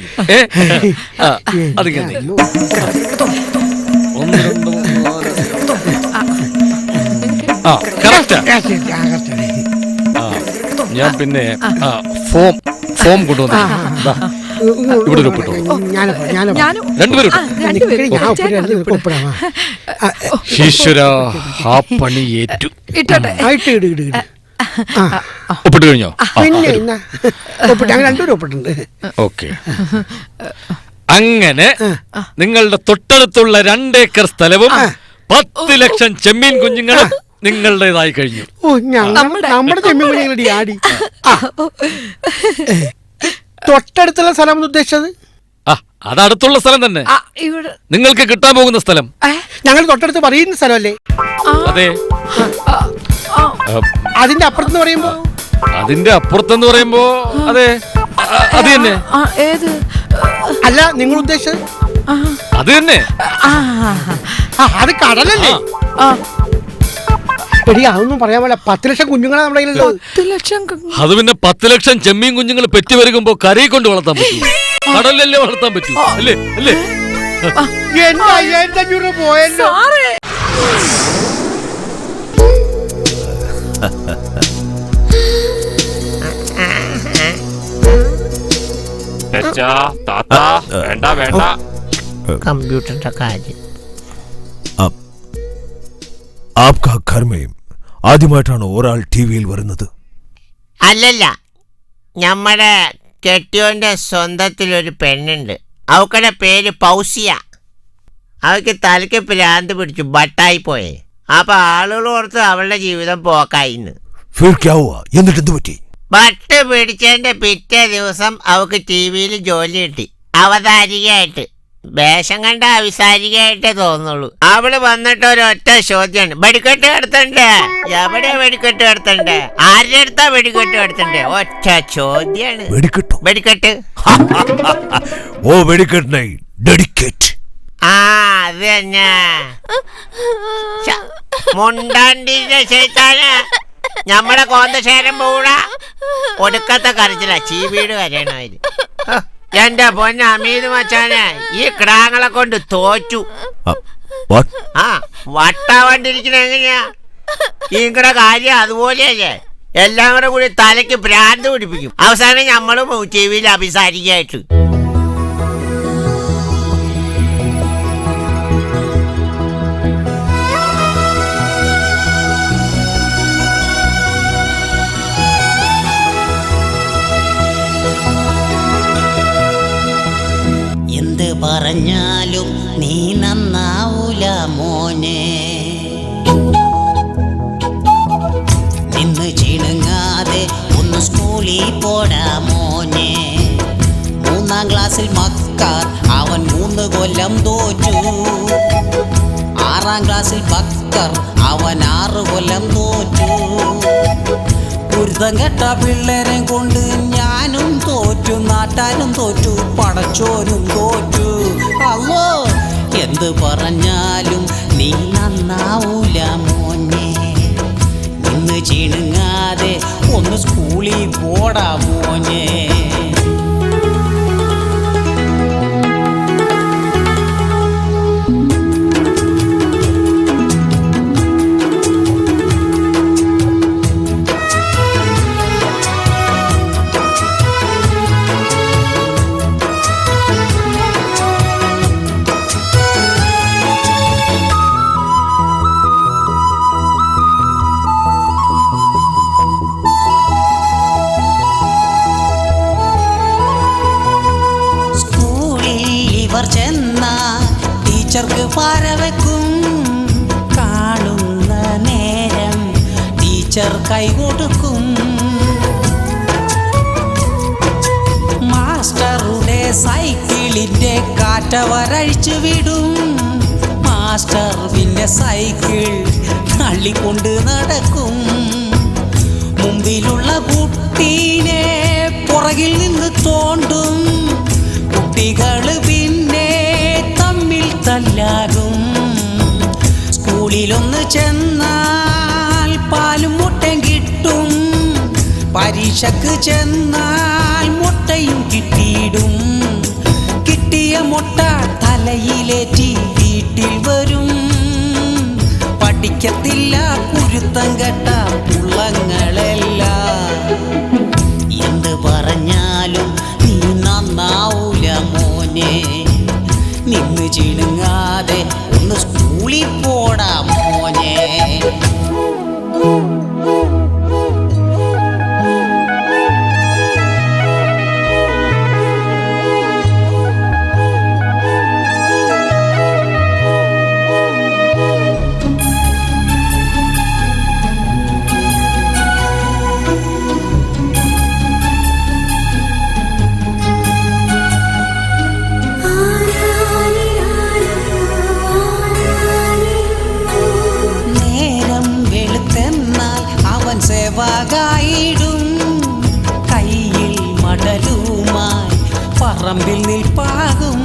കറക്റ്റാ. ഞാൻ പിന്നെ ഫോം കൊണ്ടുവന്നു. ഇവിടെ ഒരു ഒപ്പിട്ടോ. രണ്ടുപേരും ഈശ്വര, ആ പണി ഏറ്റു. ഒപ്പിട്ട് കഴിഞ്ഞോ? ഓക്കെ. അങ്ങനെ നിങ്ങളുടെ തൊട്ടടുത്തുള്ള 2 ഏക്കർ സ്ഥലവും 10 ലക്ഷം ചെമ്മീൻ കുഞ്ഞുങ്ങളും നിങ്ങളുടേതായി കഴിഞ്ഞു. നമ്മുടെ ചെമ്മീൻ കുഞ്ഞുങ്ങളുടെ ആടി. തൊട്ടടുത്തുള്ള സ്ഥലം ഉദ്ദേശിച്ചത്? അത് അടുത്തുള്ള സ്ഥലം തന്നെ, നിങ്ങൾക്ക് കിട്ടാൻ പോകുന്ന സ്ഥലം. ഞങ്ങൾ തൊട്ടടുത്ത് പറയുന്ന സ്ഥലമല്ലേ? അതെ. അതിന്റെ അപ്പുറത്ത് പറയുമ്പോ? അതിന്റെ അപ്പുറത്തെന്ന് പറയുമ്പോ അതെ, അത് തന്നെ. അല്ല, നിങ്ങൾ ഉദ്ദേശിച്ചത് അത് തന്നെ. അത് കടലല്ലേ? എടി, അതൊന്നും പറയാൻ പോലെ 10 ലക്ഷം കുഞ്ഞുങ്ങളെ നമ്മുടെ കയ്യിലുള്ളൂ. അത് പിന്നെ 10 ലക്ഷം ചെമ്മീൻ കുഞ്ഞുങ്ങൾ പെറ്റി വരുമ്പോ കരയെ കൊണ്ട് വളർത്താൻ പറ്റും, കടലല്ലേ വളർത്താൻ പറ്റൂ. അല്ലേ അല്ലേ? 5,500 രൂപ പോയല്ലോ. കമ്പ്യൂട്ടറിന്റെ കാര്യം. आपका घर में ആദ്യമായിട്ടാണ് ഒരാൾ ടിവിയിൽ വരുന്നത്? അല്ലല്ല, നമ്മുടെ കെട്ടിയോന്റെ സ്വന്തത്തിലൊരു പെണ്ണുണ്ട്. അവക്കടെ പേര് പൗസിയ. അവൾക്ക് തലയ്ക്ക് ഭ്രാന്ത് പിടിച്ചു, ബട്ടായി പോയേ. അപ്പൊ ആളുകൾ ഓർത്ത് അവളുടെ ജീവിതം പോക്കായിന്ന്. എന്നിട്ട് എന്ത് പറ്റി? ബട്ട് പിടിച്ചതിന്റെ പിറ്റേ ദിവസം അവക്ക് ടിവിയിൽ ജോലി കിട്ടി, അവതാരികയായിട്ട്. വേഷം കണ്ട അവിസാരികയായിട്ടേ തോന്നുള്ളൂ. അവള് വന്നിട്ട് ഒരൊറ്റ ചോദ്യമാണ്, വെടിക്കെട്ട് കിടത്തണ്ടേ? എവിടെയാ വെടിക്കെട്ട് കിടത്തണ്ടേ? ആരുടെ അടുത്താ വെടിക്കെട്ട് കിടത്തണ്ടേ? ഒറ്റ ചോദ്യാണ്. വെടിക്കെട്ട്. ഓ, വെടിക്കെട്ട് ഡെഡിക്കേറ്റ്. അത് തന്നെ. മുണ്ടാണ്ടിന്റെ ശൈത്താന് ഞമ്മടെ കോന്തശേരം പോകൂടാ. ഒടുക്കത്തെ കരച്ചില്ല, ചീവീട് കരയണായി. എന്റെ പൊന്ന അമീത് മച്ചാനെ, ഈ കിടാങ്ങളെ കൊണ്ട് തോറ്റു. വട്ടാവണ്ടിരിക്കണ എങ്ങനെയാ? ഈങ്കടെ കാര്യം അതുപോലെയല്ലേ. എല്ലാം കൂടെ തലയ്ക്ക് ഭ്രാന്ത് പിടിപ്പിക്കും. അവസാനം നമ്മളും ടി വിയിൽ അഭിസാരികയായിട്ട്. എന്ത് പറഞ്ഞാലും നീ നന്നാവൂല മോനെ, നിന്ന് ചിണുങ്ങാതെ ഒന്ന് സ്കൂളിൽ പോടാ മോനെ. 3-ാം ക്ലാസ്സിൽ മക്കാർ അവൻ 3 കൊല്ലം തോറ്റു. 6-ാം ക്ലാസ്സിൽ ബക്കർ അവൻ 6 കൊല്ലം തോറ്റു. ഗുരുതം കെട്ട പിള്ളേരെ കൊണ്ട് ഞാനും തോറ്റു, നാട്ടാനും തോറ്റു, പടച്ചോനും തോറ്റു. അല്ലോ, എന്ത് പറഞ്ഞാലും നീ നന്നാവൂല മോനെ, നിന്ന് ചിണുങ്ങാതെ ഒന്ന് സ്കൂളിൽ പോടാ മോനെ. ടീച്ചർക്ക് പാര വെക്കും. കാണുന്ന നേരം ടീച്ചർ കൈ കൊടുക്കും. മാസ്റ്ററുടെ സൈക്കിളിന്റെ കാറ്റവരഴിച്ചു വിടും. മാസ്റ്റർ പിന്നെ സൈക്കിൾ തള്ളിക്കൊണ്ട് നടക്കും. മുമ്പിലുള്ള കുട്ടീനെ പുറകിൽ നിന്ന് തോണ്ടും. കുട്ടികൾ പിന്നെ തമ്മിൽ തല്ലാകും. സ്കൂളിലൊന്ന് ചെന്നാൽ പാലും മുട്ടയും കിട്ടും. പരീക്ഷക്ക് ചെന്നാൽ മുട്ടയും കിട്ടിയിടും. കിട്ടിയ മുട്ട തലയിലേറ്റി വീട്ടിൽ വരും. പഠിക്കത്തില്ല കുരുത്തം കെട്ട പുള്ളങ്ങളെല്ലാം. എന്ത് പറഞ്ഞാലും നീ നന്നാവൂല മോനെ. നിന്ന് ചിണുങ്ങാതെ ഒന്ന് സ്കൂളിൽ പോടാ മോനെ. സേവകായിടും. കയ്യിൽ മടലുമായി പറമ്പിൽ നിൽപ്പാകും.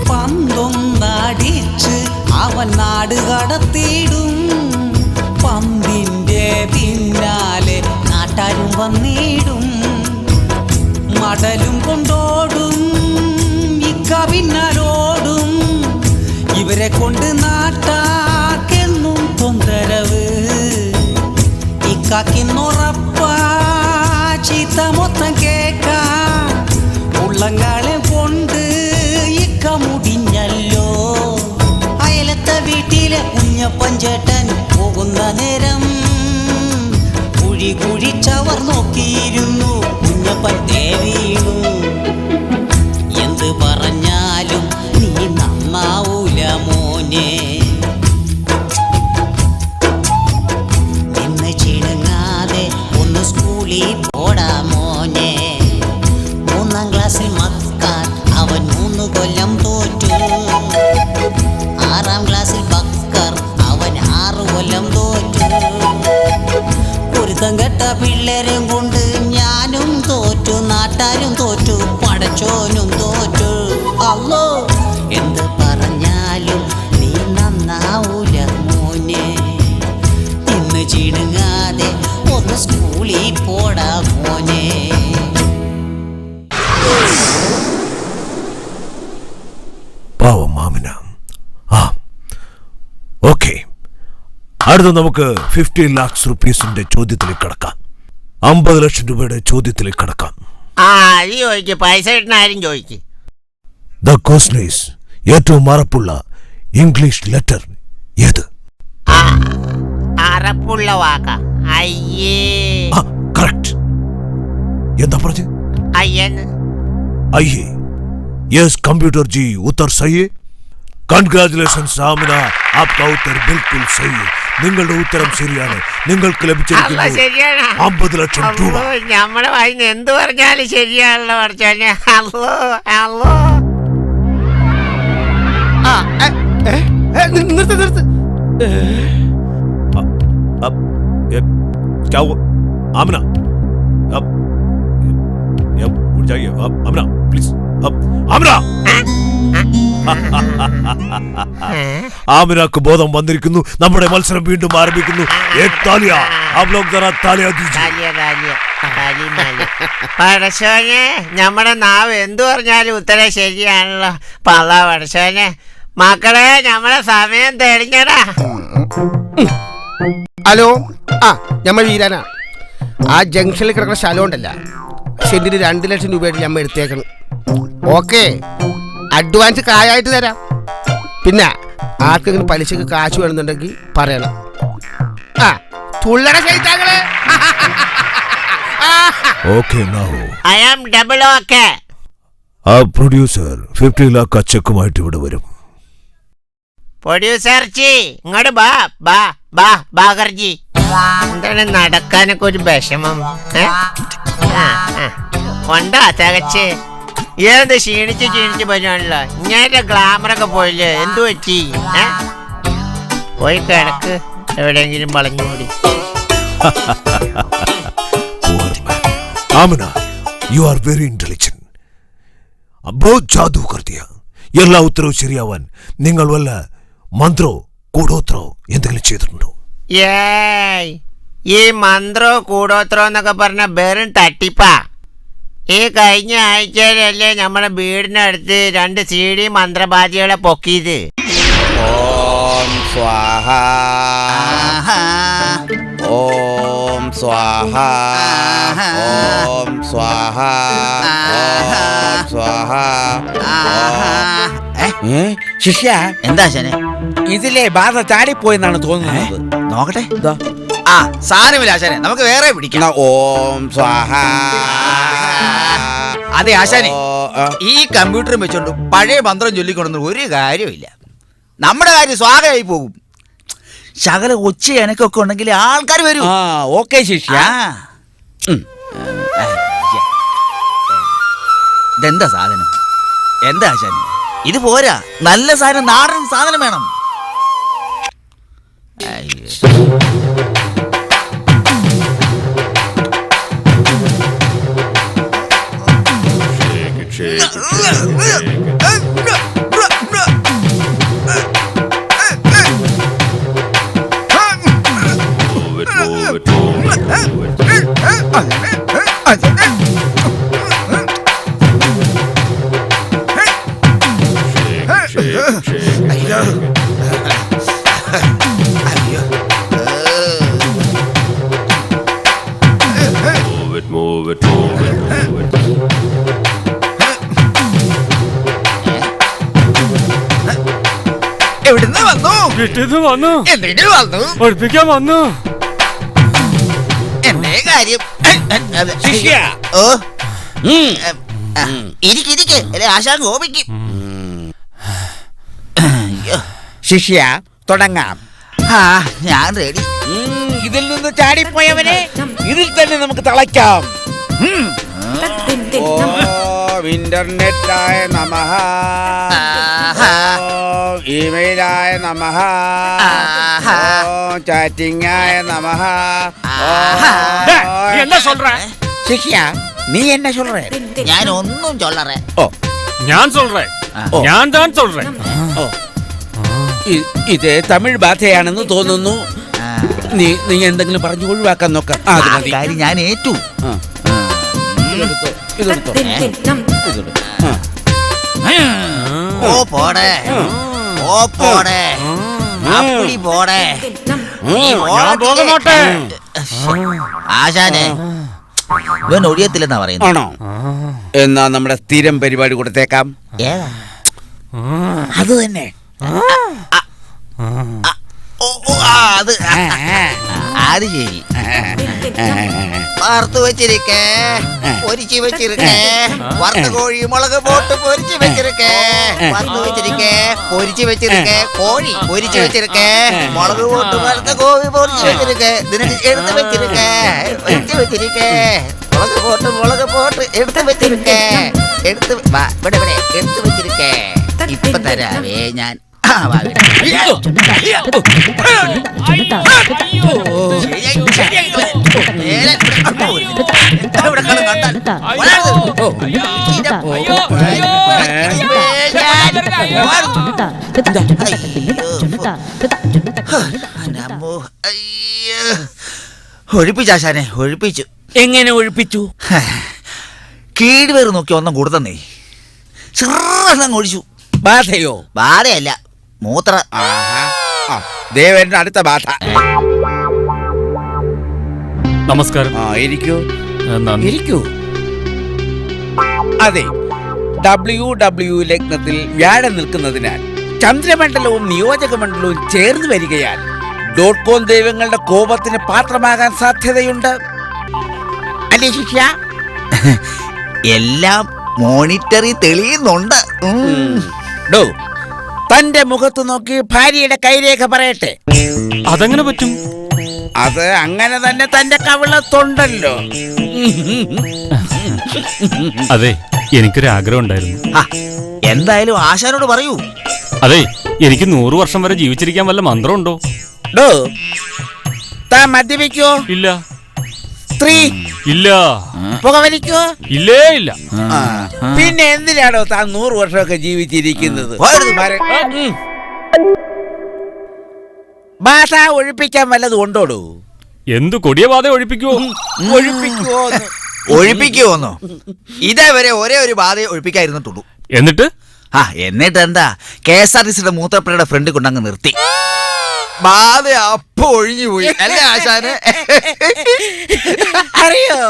പന്തൊന്നടിച്ച് അവൻ നാട് കടത്തിയിടും. പന്തിൻ്റെ പിന്നാലെ നാട്ടാരും വന്നിടും. മടലും കൊണ്ടോടും. ഇക്ക പിന്നാലോടും. ഇവരെ കൊണ്ട് നാട്ടാക്കെന്നും തൊന്തരവ്. ഇക്കാക്കിന്നുറപ്പാ ചീത്ത മൊത്തം കേക്കാ. ഉള്ളങ്ങളെ കൊണ്ട് ഇക്ക മുടിഞ്ഞല്ലോ. അയലത്തെ വീട്ടിലെ കുഞ്ഞപ്പൻ ചേട്ടൻ പോകുന്ന നേരം കുഴി കുഴിച്ചവർ നോക്കിയിരുന്നു. കുഞ്ഞപ്പൻ വീണു. എന്ത് പറഞ്ഞാലും നീ നന്നാവൂല മോനെ. നിന്ന് ചിണുങ്ങാതെ ഒന്ന് സ്കൂളിൽ പോടാ മോനെ. 3ാം ക്ലാസ്സിൽ മക്കാൻ അവൻ 3 കൊല്ലം തോറ്റു. 6ാം ക്ലാസ്സിൽ ബക്കർ അവൻ 6 കൊല്ലം തോറ്റു. കുരുത്തം കെട്ട പിള്ളേരും കൊണ്ട് ഞാനും തോറ്റു. നാട്ടാരും തോറ്റു. പടച്ചോനും തോറ്റു. അല്ലോ എന്ത് പറഞ്ഞാലും നീ നന്നാവൂല മോനെ. നിന്ന് ചിണുങ്ങാതെ ഒന്ന് സ്കൂളിൽ പോടാ മോനെ. പാവം മാമിന. ഓക്കെ, അടുത്ത നമുക്ക് 50 lakhs rupeesന്റെ ചോദ്യത്തിലേക്ക് കടക്കാം. 50 ലക്ഷം രൂപയുടെ ചോദ്യത്തിലേക്ക് കടക്കാം. അത് ചോദിക്ക്. പൈസ കിട്ടുന്ന ആരും ചോദിക്ക്. ദ ക്വസ്റ്റൻ ഈസ്, ഏറ്റവും മറപ്പുള്ള ഇംഗ്ലീഷ് ലെറ്റർ ഏത്? അറപ്പുള്ള വാക്ക. അയ്യേ. കറക്റ്റ്. എന്താ പറഞ്ഞു? അയ്യെന്ന്. അയ്യേ. യെസ് कंप्यूटर जी, उत्तर सही है. കൺഗ്രാജുലേഷൻസ് ആമിന, ആപ്കാ ഉത്തർ ബിൽക്കുൽ സഹി. നിങ്ങളുടെ ഉത്തരം ശരിയാണ്. നിങ്ങൾക്ക് ലഭിച്ചിരിക്കുന്നു 50 ലക്ഷം രൂപ. നമ്മുടെ വായിന്ന് എന്ത് പറഞ്ഞാലും ശരിയാണല്ലോ പഠിച്ചോനെ. അല്ലോ അല്ലോ. നിർത്ത് നിർത്ത്. क्या हुआ? आमना, अब उठ जाइए. अब आमना प्लीज. अब आमना. ആമിനക്ക് ബോധം വന്നിരിക്കുന്നു. നമ്മുടെ മത്സരം വീണ്ടും ആരംഭിക്കുന്നു. പടശോനെ, നമ്മുടെ നാവ് എന്തു പറഞ്ഞാലും ഉത്തരം ശരിയാണല്ലോ. പള്ള പടശോനെ. മക്കളെ, നമ്മളെ സമയം തെളിഞ്ഞടാ. ഹലോ, ഞമ്മ വീരാനാ. ആ ജംഗ്ഷനിൽ കിടക്കുന്ന സ്ഥലം ഉണ്ടല്ല, സെന്റിന് 2 ലക്ഷം രൂപയായിട്ട് ഞമ്മ എടുത്തേക്കണം. ഓക്കെ, അഡ്വാൻസ് കായായിട്ട് തരാം. പിന്നെ ആർക്കെങ്കിലും പലിശക്ക് കാശ് വേണമെന്നുണ്ടെങ്കിൽ പറയണം. തുള്ളട ചെയ്താങ്ങളെ. Okay, I am double okay. ആ പ്രൊഡ്യൂസർ 50 ലാഖ് ചെക്കുമായിട്ട് ഇവിടെ വരും. പ്രൊഡ്യൂസർ ചി ഇങ്ങോട്ട് ബാ ബാ ബാ ബാഗർജി. എന്താണ് നടക്കാനൊക്കെ ഒരു വിഷമം? കൊണ്ടാ തികച്ച് ഏത് ക്ഷീണിച്ച് വരുവാണല്ലോ. ഇങ്ങനെ ഗ്ലാമറൊക്കെ പോയില്ലേ, എന്തു പറ്റി? പോയി കിടക്ക് എവിടെയെങ്കിലും വളഞ്ഞുകൂടി. ആമന, you are very intelligent. बहुत जादू कर दिया. എല്ലാ ഉത്തരവും ശരിയാവാൻ നിങ്ങൾ വല്ല മന്ത്രോ കൂടോത്രോ എന്തെങ്കിലും ചെയ്തിട്ടുണ്ടോ? ഏയ്, ഈ മന്ത്രോ കൂടോത്രോ എന്നൊക്കെ പറഞ്ഞ വെറും തട്ടിപ്പാ. ഈ കഴിഞ്ഞ ആഴ്ചയിലല്ലേ നമ്മുടെ വീടിനടുത്ത് 2 CD മന്ത്രവാദികളെ പൊക്കിയത്. ഓം സ്വാഹ ഓം സ്വാഹ ഓം സ്വാഹ ഓം സ്വാഹ. ശിഷ്യ, എന്താ ആശാനെ? ഇതിലെ ബാധ ചാടിപ്പോയെന്നാണ് തോന്നുന്നത്. നോക്കട്ടെ. ആ, സാരമില്ല ആശാനെ, നമുക്ക് വേറെ പിടിക്കണം. ഓം സ്വാഹ. അതെ ആശാനെ, ഈ കമ്പ്യൂട്ടറും വെച്ചോണ്ട് പഴയ മന്ത്രം ചൊല്ലിക്കൊണ്ടൊന്നും ഒരു കാര്യമില്ല. നമ്മുടെ കാര്യം സ്വാഗതമായി പോകും. ശകല ഒച്ച എനക്കൊക്കെ ഉണ്ടെങ്കിൽ ആൾക്കാർ വരും. ഓക്കെ ശിഷ്യ. ഇതെന്താ സാധനം? എന്താ ആശാനെ ഇത്? പോരാ, നല്ല സാധനം, നാടൻ സാധനം വേണം. എവിടുന്ന് വന്നു? വീട്ടിൽ വന്നു, എന്തിനു വന്നു? ഒഴിപ്പിക്കാൻ വന്നു. എന്തേ കാര്യം? ശിഷ്യ, ഓ, ഇരിക്കെ ആശാൻ കോപിക്കും. ശിഷ്യ തുടങ്ങാം. ഞാൻ റെഡി. ഇതിൽ നിന്ന് ചാടിപ്പോയവനെ ഇതിൽ തന്നെ നമുക്ക് തളയ്ക്കാം. ഓം ഇന്റർനെറ്റായ നമഃ, ഓം ഇമെയിലായ നമഃ, ഓം ചാറ്റിംഗായ നമഃ. എന്താ சொல்ற? ശിഷ്യ, നീ എന്നെ சொல்ற? ഞാൻ ഒന്നും ചൊല്ലറേ. ഞാൻ சொல்றேன், ഞാൻ താൻ சொல்றேன். ഇത് തമിഴ് ഭാഷയാണെന്ന് തോന്നുന്നു. നീ എന്തെങ്കിലും പറഞ്ഞു ഒഴിവാക്കാൻ നോക്കാം. കാര്യം ഞാൻ ഏറ്റു. ഓ പോടേ, ഓ പോടേ, അപ്പടി പോടേ. ആശാനെ ഇവൻ ഒഴിയത്തില്ലെന്നാ പറയുന്നത്. ആണോ? എന്നാ നമ്മുടെ സ്ഥിരം പരിപാടി കൊടുത്തേക്കാം. ഏതാ? അത് തന്നെ. അത് ശരി. വറുത്ത് വെച്ചിരിക്കേ, പൊരിച്ചു വെച്ചിരിക്കേ, വറുത്ത കോഴി മുളക് പോട്ട് പൊരിച്ചു വെച്ചിരിക്കേ, വറുത്ത് വെച്ചിരിക്കേ, പൊരിച്ചു വെച്ചിരിക്കേ, കോഴി പൊരിച്ചു വെച്ചിരിക്കേ, മുളക് പോട്ട് വറുത്ത കോഴി പൊരിച്ചു വെച്ചിരിക്കേ, ഇതിനൊക്കെ എടുത്ത് വെച്ചിരിക്കേ, പൊരിച്ചു വെച്ചിരിക്കേ, മുളക് പോട്ട് എടുത്ത് വെച്ചിരിക്കേ, എടുത്ത് ഇവിടെ എടുത്ത് വെച്ചിരിക്കേ. ഇപ്പൊ തരാവേ ഞാൻ. ഒഴിപ്പിച്ചാശാനെ, ഒഴിപ്പിച്ചു. എങ്ങനെ ഒഴിപ്പിച്ചു? കീടുപേർ നോക്കി ഒന്നും കൊടുത്തന്നേ, ഒഴിച്ചു. ബാധയോ? ബാധയല്ല, മൂത്ര. ദേവന്റെ അടുത്ത ബാധ. നമസ്കാരം. ഇരിക്കൂ, ഇരിക്കൂ. അതെ, WW ലഗ്നത്തിൽ വ്യാഴം നിൽക്കുന്നതിനാൽ ചന്ദ്രമണ്ഡലവും നിയോജക മണ്ഡലവും ചേർന്ന് വരികയാൽ .com ദൈവങ്ങളുടെ കോപത്തിന് പാത്രമാകാൻ സാധ്യതയുണ്ട്. അല്ലേ ശിഷ്യ? എല്ലാം മോണിറ്ററി തെളിയുന്നുണ്ട്. ഡോ, തന്റെ മുഖത്ത് നോക്കി ഭാര്യയുടെ കൈരേഖ പറയട്ടെ. അതെങ്ങനെ പറ്റും? അത് അങ്ങനെ തന്നെ തന്റെ കവിളത്തുണ്ടല്ലോ. അതെ, എനിക്കൊരു ആഗ്രഹം ഉണ്ടായിരുന്നു. എന്തായാലും ആശാനോട് പറയൂ. അതെ, എനിക്ക് 100 വർഷം വരെ ജീവിച്ചിരിക്കാൻ വല്ല മന്ത്രം ഉണ്ടോ? ഡോ, താൻ മദ്യപിക്കോ? ഇല്ല. സ്ത്രീ? ഇല്ല. പുകവലിക്കോ? ഇല്ലേ ഇല്ല. പിന്നെ എന്തിനാണോ താൻ 100 വർഷമൊക്കെ ജീവിച്ചിരിക്കുന്നത്? ഭാഷ ഒഴിപ്പിക്കാൻ വല്ലതും ഉണ്ടോടൂ? എന്ത് കൊടിയ ബാധ ഒഴിപ്പിക്കുവോ? ഒഴിപ്പിക്കുവോന്നോ? ഇതേവരെ ഒരേ ഒരു ബാധയെ ഒഴിപ്പിക്കായിരുന്നിട്ടുള്ളൂ. എന്നിട്ട് എന്താ, KSRTCയുടെ മൂത്രപ്പുരയുടെ ഫ്രണ്ട് കൊണ്ടങ്ങ് നിർത്തി. ബാധ അപ്പൊ ഒഴിഞ്ഞു പോയി അല്ലേ ആശാന്? അറിയോ?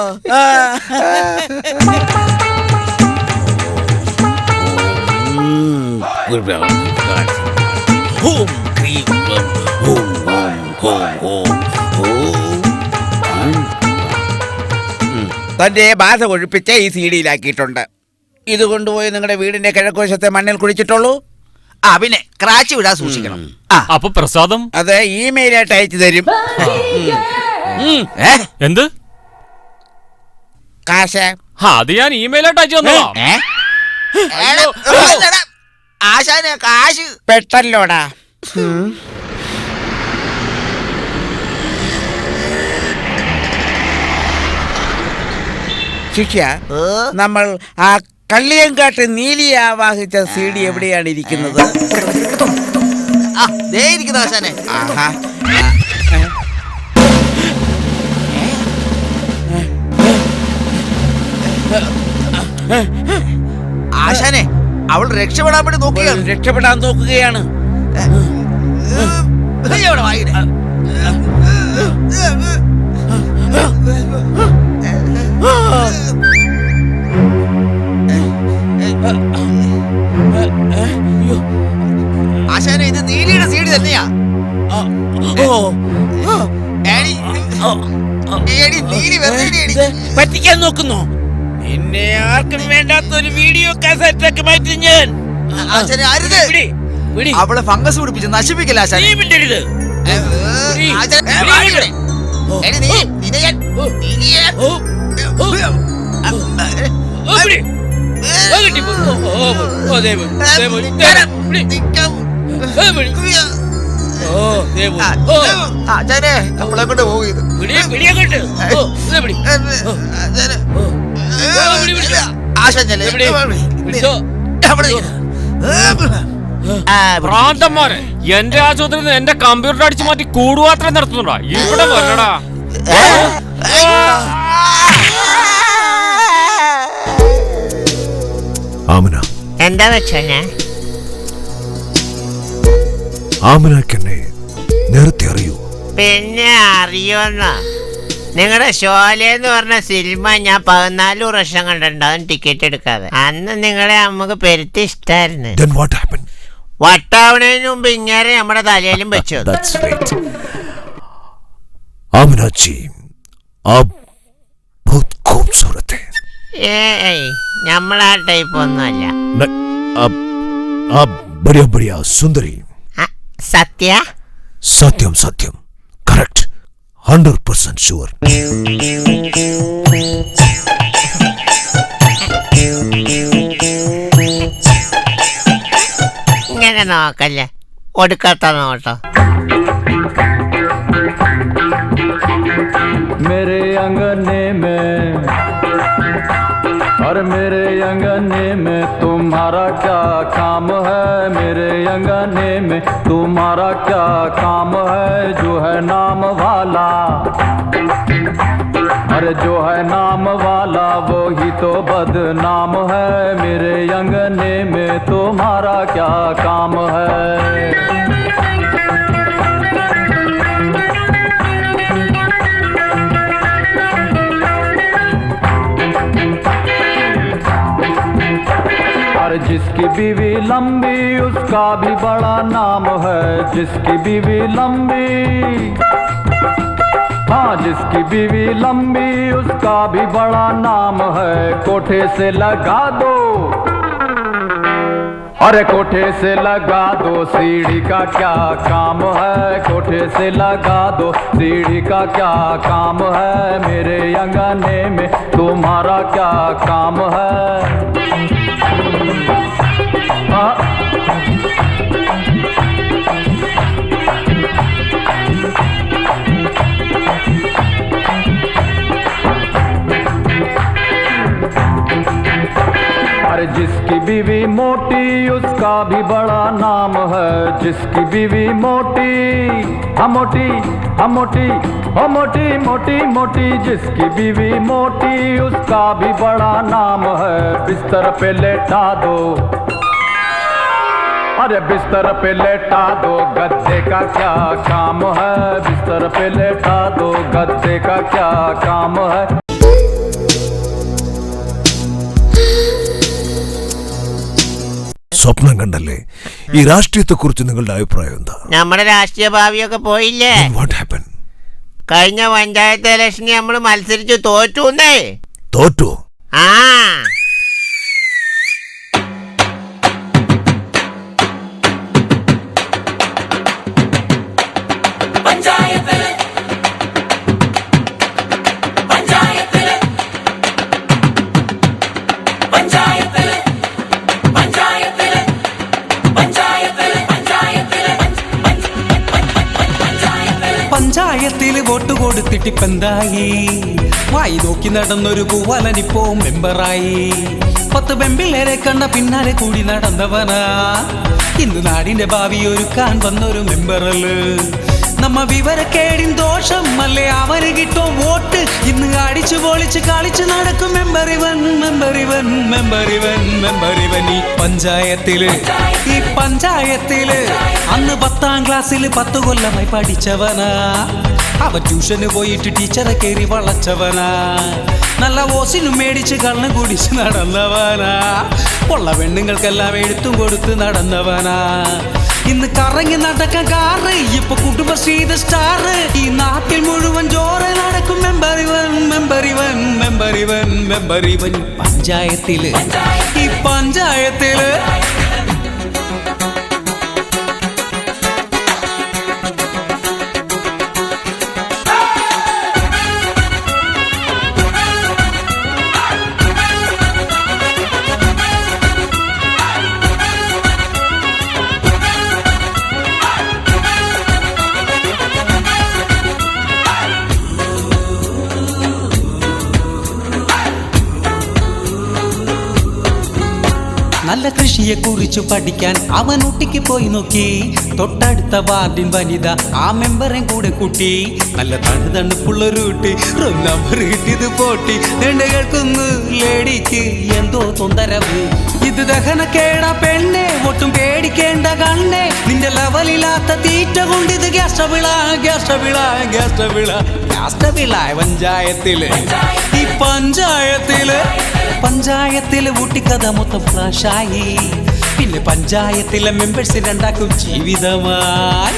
തന്റെ ബാധ ഒഴിപ്പിച്ച ഈ CD-യിലാക്കിയിട്ടുണ്ട്. ഇത് കൊണ്ടുപോയി നിങ്ങളുടെ വീടിന്റെ കിഴക്കുവശത്തെ മണ്ണിൽ കുഴിച്ചിട്ടുള്ളൂ. പിന്നെ ക്രാച്ച് വിടാൻ സൂക്ഷിക്കണം. അപ്പൊ പ്രസാദം അത് ഇമെയിലായിട്ട് അയച്ചു തരും. എന്ത് കാശ്? അത് ഞാൻ ഇമെയിലായിട്ട് അയച്ചു തന്നോ? ആശാന് കാശ് പെട്ടല്ലോടാ. ശിഷ്യ, നമ്മൾ ആ കള്ളിയങ്കാട്ട് നീലിയെ ആവാഹിച്ച CD എവിടെയാണ് ഇരിക്കുന്നത്? ആശാനെ. ആശാനെ, അവൾ രക്ഷപ്പെടാൻ വേണ്ടി നോക്കുകയാണ്. രക്ഷപ്പെടാൻ നോക്കുകയാണ്. ആശാനെ, ഇത് നീലിയുടെ CD തന്നെയാ. പറ്റിക്കാൻ നോക്കുന്നു. എന്നെ ആർക്കും വേണ്ടാത്തൊരു വീഡിയോ കാസറ്റൊക്കെ മാറ്റി ഞാൻ. അവളെ ഫംഗസ് പിടിപ്പിച്ച് നശിപ്പിക്കില്ല ആശാനെ. നമ്മളെ കൊണ്ട് പോകും. ഭ്രാന്തന്മാരെ, എന്റെ ആശുപത്രിയിൽ എന്റെ കമ്പ്യൂട്ടർ അടിച്ചു മാറ്റി കൂടുമാത്രം നടത്തുന്നുണ്ടോ? ഇവിടെ വരണടാ. എന്താ വെച്ചാ ആമിനക്കെന്നെ നേരത്തെ അറിയൂ? പിന്നെ അറിയോന്നാ? നിങ്ങളുടെ ഷോലെന്ന് പറഞ്ഞ സിനിമ ഞാൻ 14 വർഷം കണ്ടിട്ടുണ്ടാവും ടിക്കറ്റ് എടുക്കാതെ. അന്ന് നിങ്ങളെ നമുക്ക് പെരുത്തി ഇഷ്ടായിരുന്നു. വട്ടാവണേന് മുമ്പ് ഇങ്ങനെ നമ്മുടെ തലയിലും വെച്ചു. നമ്മളാ ടൈപ്പ് ഒന്നുമല്ല. സുന്ദരി. സത്യ? സത്യം സത്യം, കറക്റ്റ്, 100% ഷുവർ. ഇങ്ങനെ നോക്കല്ലേ, ഒടുക്കാത്ത നോട്ടോ. मेरे अंगने में और मेरे अंगने में तुम्हारा क्या काम है? मेरे अंगने में तुम्हारा क्या काम है? जो है नाम वाला, अरे जो है नाम वाला वो ही तो बदनाम है। मेरे अंगने में तुम्हारा क्या काम है? जिसकी बीवी लंबी उसका भी बड़ा नाम है। जिसकी बीवी लंबी हाँ जिसकी बीवी लंबी उसका भी बड़ा नाम है, कोठे से लगा दो, अरे कोठे से लगा दो सीढ़ी का क्या काम है, कोठे से लगा दो सीढ़ी का क्या काम है, मेरे अंगने में तुम्हारा क्या काम है। अरे जिसकी बीवी मोटी उसका भी बड़ा नाम है, जिसकी बीवी मोटी हम मोटी हम मोटी हो मोटी मोटी मोटी, जिसकी बीवी मोटी उसका भी बड़ा नाम है, बिस्तर पे लेटा दो, अरे बिस्तर पे लेटा दो गद्दे का क्या काम है, बिस्तर पे लेटा दो गद्दे का क्या काम है। സ്വപ്നം കണ്ടല്ലേ? ഈ രാഷ്ട്രീയത്തെ കുറിച്ച് നിങ്ങളുടെ അഭിപ്രായം എന്താ? നമ്മുടെ രാഷ്ട്രീയ ഭാവിയൊക്കെ പോയില്ലേ? കഴിഞ്ഞ പഞ്ചായത്ത് ഇലക്ഷന് നമ്മൾ മത്സരിച്ച് തോറ്റൂന്നേ. തോറ്റു? ആ പഞ്ചായത്തിൽ വോട്ട് കൊടുത്തിട്ടിപ്പെന്തായി, വായി നോക്കി നടന്നൊരു പൂവാലനിപ്പോ മെമ്പറായി, 10 പെമ്പിള്ളേരെ കണ്ട പിന്നാലെ കൂടി നടന്നവനാ, ഇന്ന് നാടിന്റെ ഭാവി ഒരുക്കാൻ വന്നൊരു മെമ്പറല്. നമ്മ വിവരക്കേടിൻ ദോഷം അല്ലേ അവന് കിട്ടും വോട്ട്, ഇന്ന് അടിച്ചു പൊളിച്ച് കളിച്ച് നടക്കും മെമ്പറിവൻ മെമ്പറിവൻ മെമ്പറിവൻ മെമ്പറിവൻ. ഈ പഞ്ചായത്തില് അന്ന് 10ാം ക്ലാസ്സിൽ 10 കൊല്ലമായി പഠിച്ചവനാ, അവൻ ട്യൂഷന് പോയിട്ട് ടീച്ചറെ കയറി വളച്ചവനാ, നല്ല ഓസിനും മേടിച്ച് കള്ളും കുടിച്ച് നടന്നവനാ, ഉള്ള പെണ്ണുങ്ങൾക്കെല്ലാം എഴുത്തും കൊടുത്ത് നടന്നവനാ, ഇന്ന് കറങ്ങി നടക്കാൻ കാറ്, ഇപ്പൊ കുടുംബശ്രീ സ്റ്റാർ, ഈ നാട്ടിൽ മുഴുവൻ ജോറ് നടക്കും മെമ്പറിവൻ മെമ്പറിവൻ മെമ്പറിവൻ മെമ്പറിവൻ. പഞ്ചായത്തില് ഈ പഞ്ചായത്തില് നല്ല കൃഷിയെ കുറിച്ച് പഠിക്കാൻ അവൻ ഊട്ടിക്ക് പോയി നോക്കി, തൊട്ടടുത്ത വാർഡിൻ വനിത ആ മെമ്പറെ കൂടെ കൂട്ടി, നല്ല തണുതണുപ്പുള്ള റൂട്ട് നമ്പർ കിട്ടിയത് പോട്ടി, നീണ്ട കേൾക്കുന്നു ലേഡിക്ക് എന്തോ തൊന്തരവ്, ഇത് ദഹനക്കേട പെണ്ണെ ഒട്ടും പേടിക്കേണ്ട കണ്ണെ, നിന്റെ ലെവലില്ലാത്ത തീറ്റ കൊണ്ട് ഇത് ഗ്യാസ്റ്റബിള ഗ്യാസ്റ്റബിള ഗ്യാസ്റ്റബിള ഗ്യാസ്റ്റബിള. പഞ്ചായത്തില് ഈ പഞ്ചായത്തില് ഊട്ടിക്കഥ മൊത്തം ഫ്ലാഷായി, പിന്നെ പഞ്ചായത്തിലെ മെമ്പേഴ്സ് രണ്ടാക്കും ജീവിതമായി.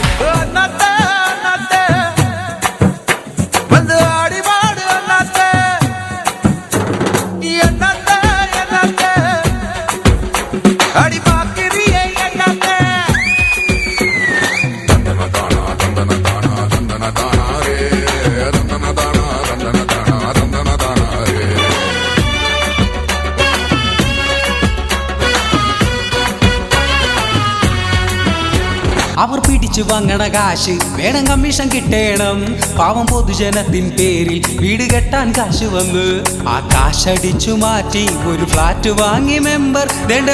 അവർ പിടിച്ചു വാങ്ങണ കാശ് വേണം കമ്മീഷൻ കിട്ടണം, പാവം പൊതുജനത്തിൻ പേരിൽ വീട് കെട്ടാൻ കാശ് വന്ന്, ആ കാശടിച്ചു മാറ്റി ഒരു ഫ്ലാറ്റ് വാങ്ങി മെമ്പർ, വേണ്ട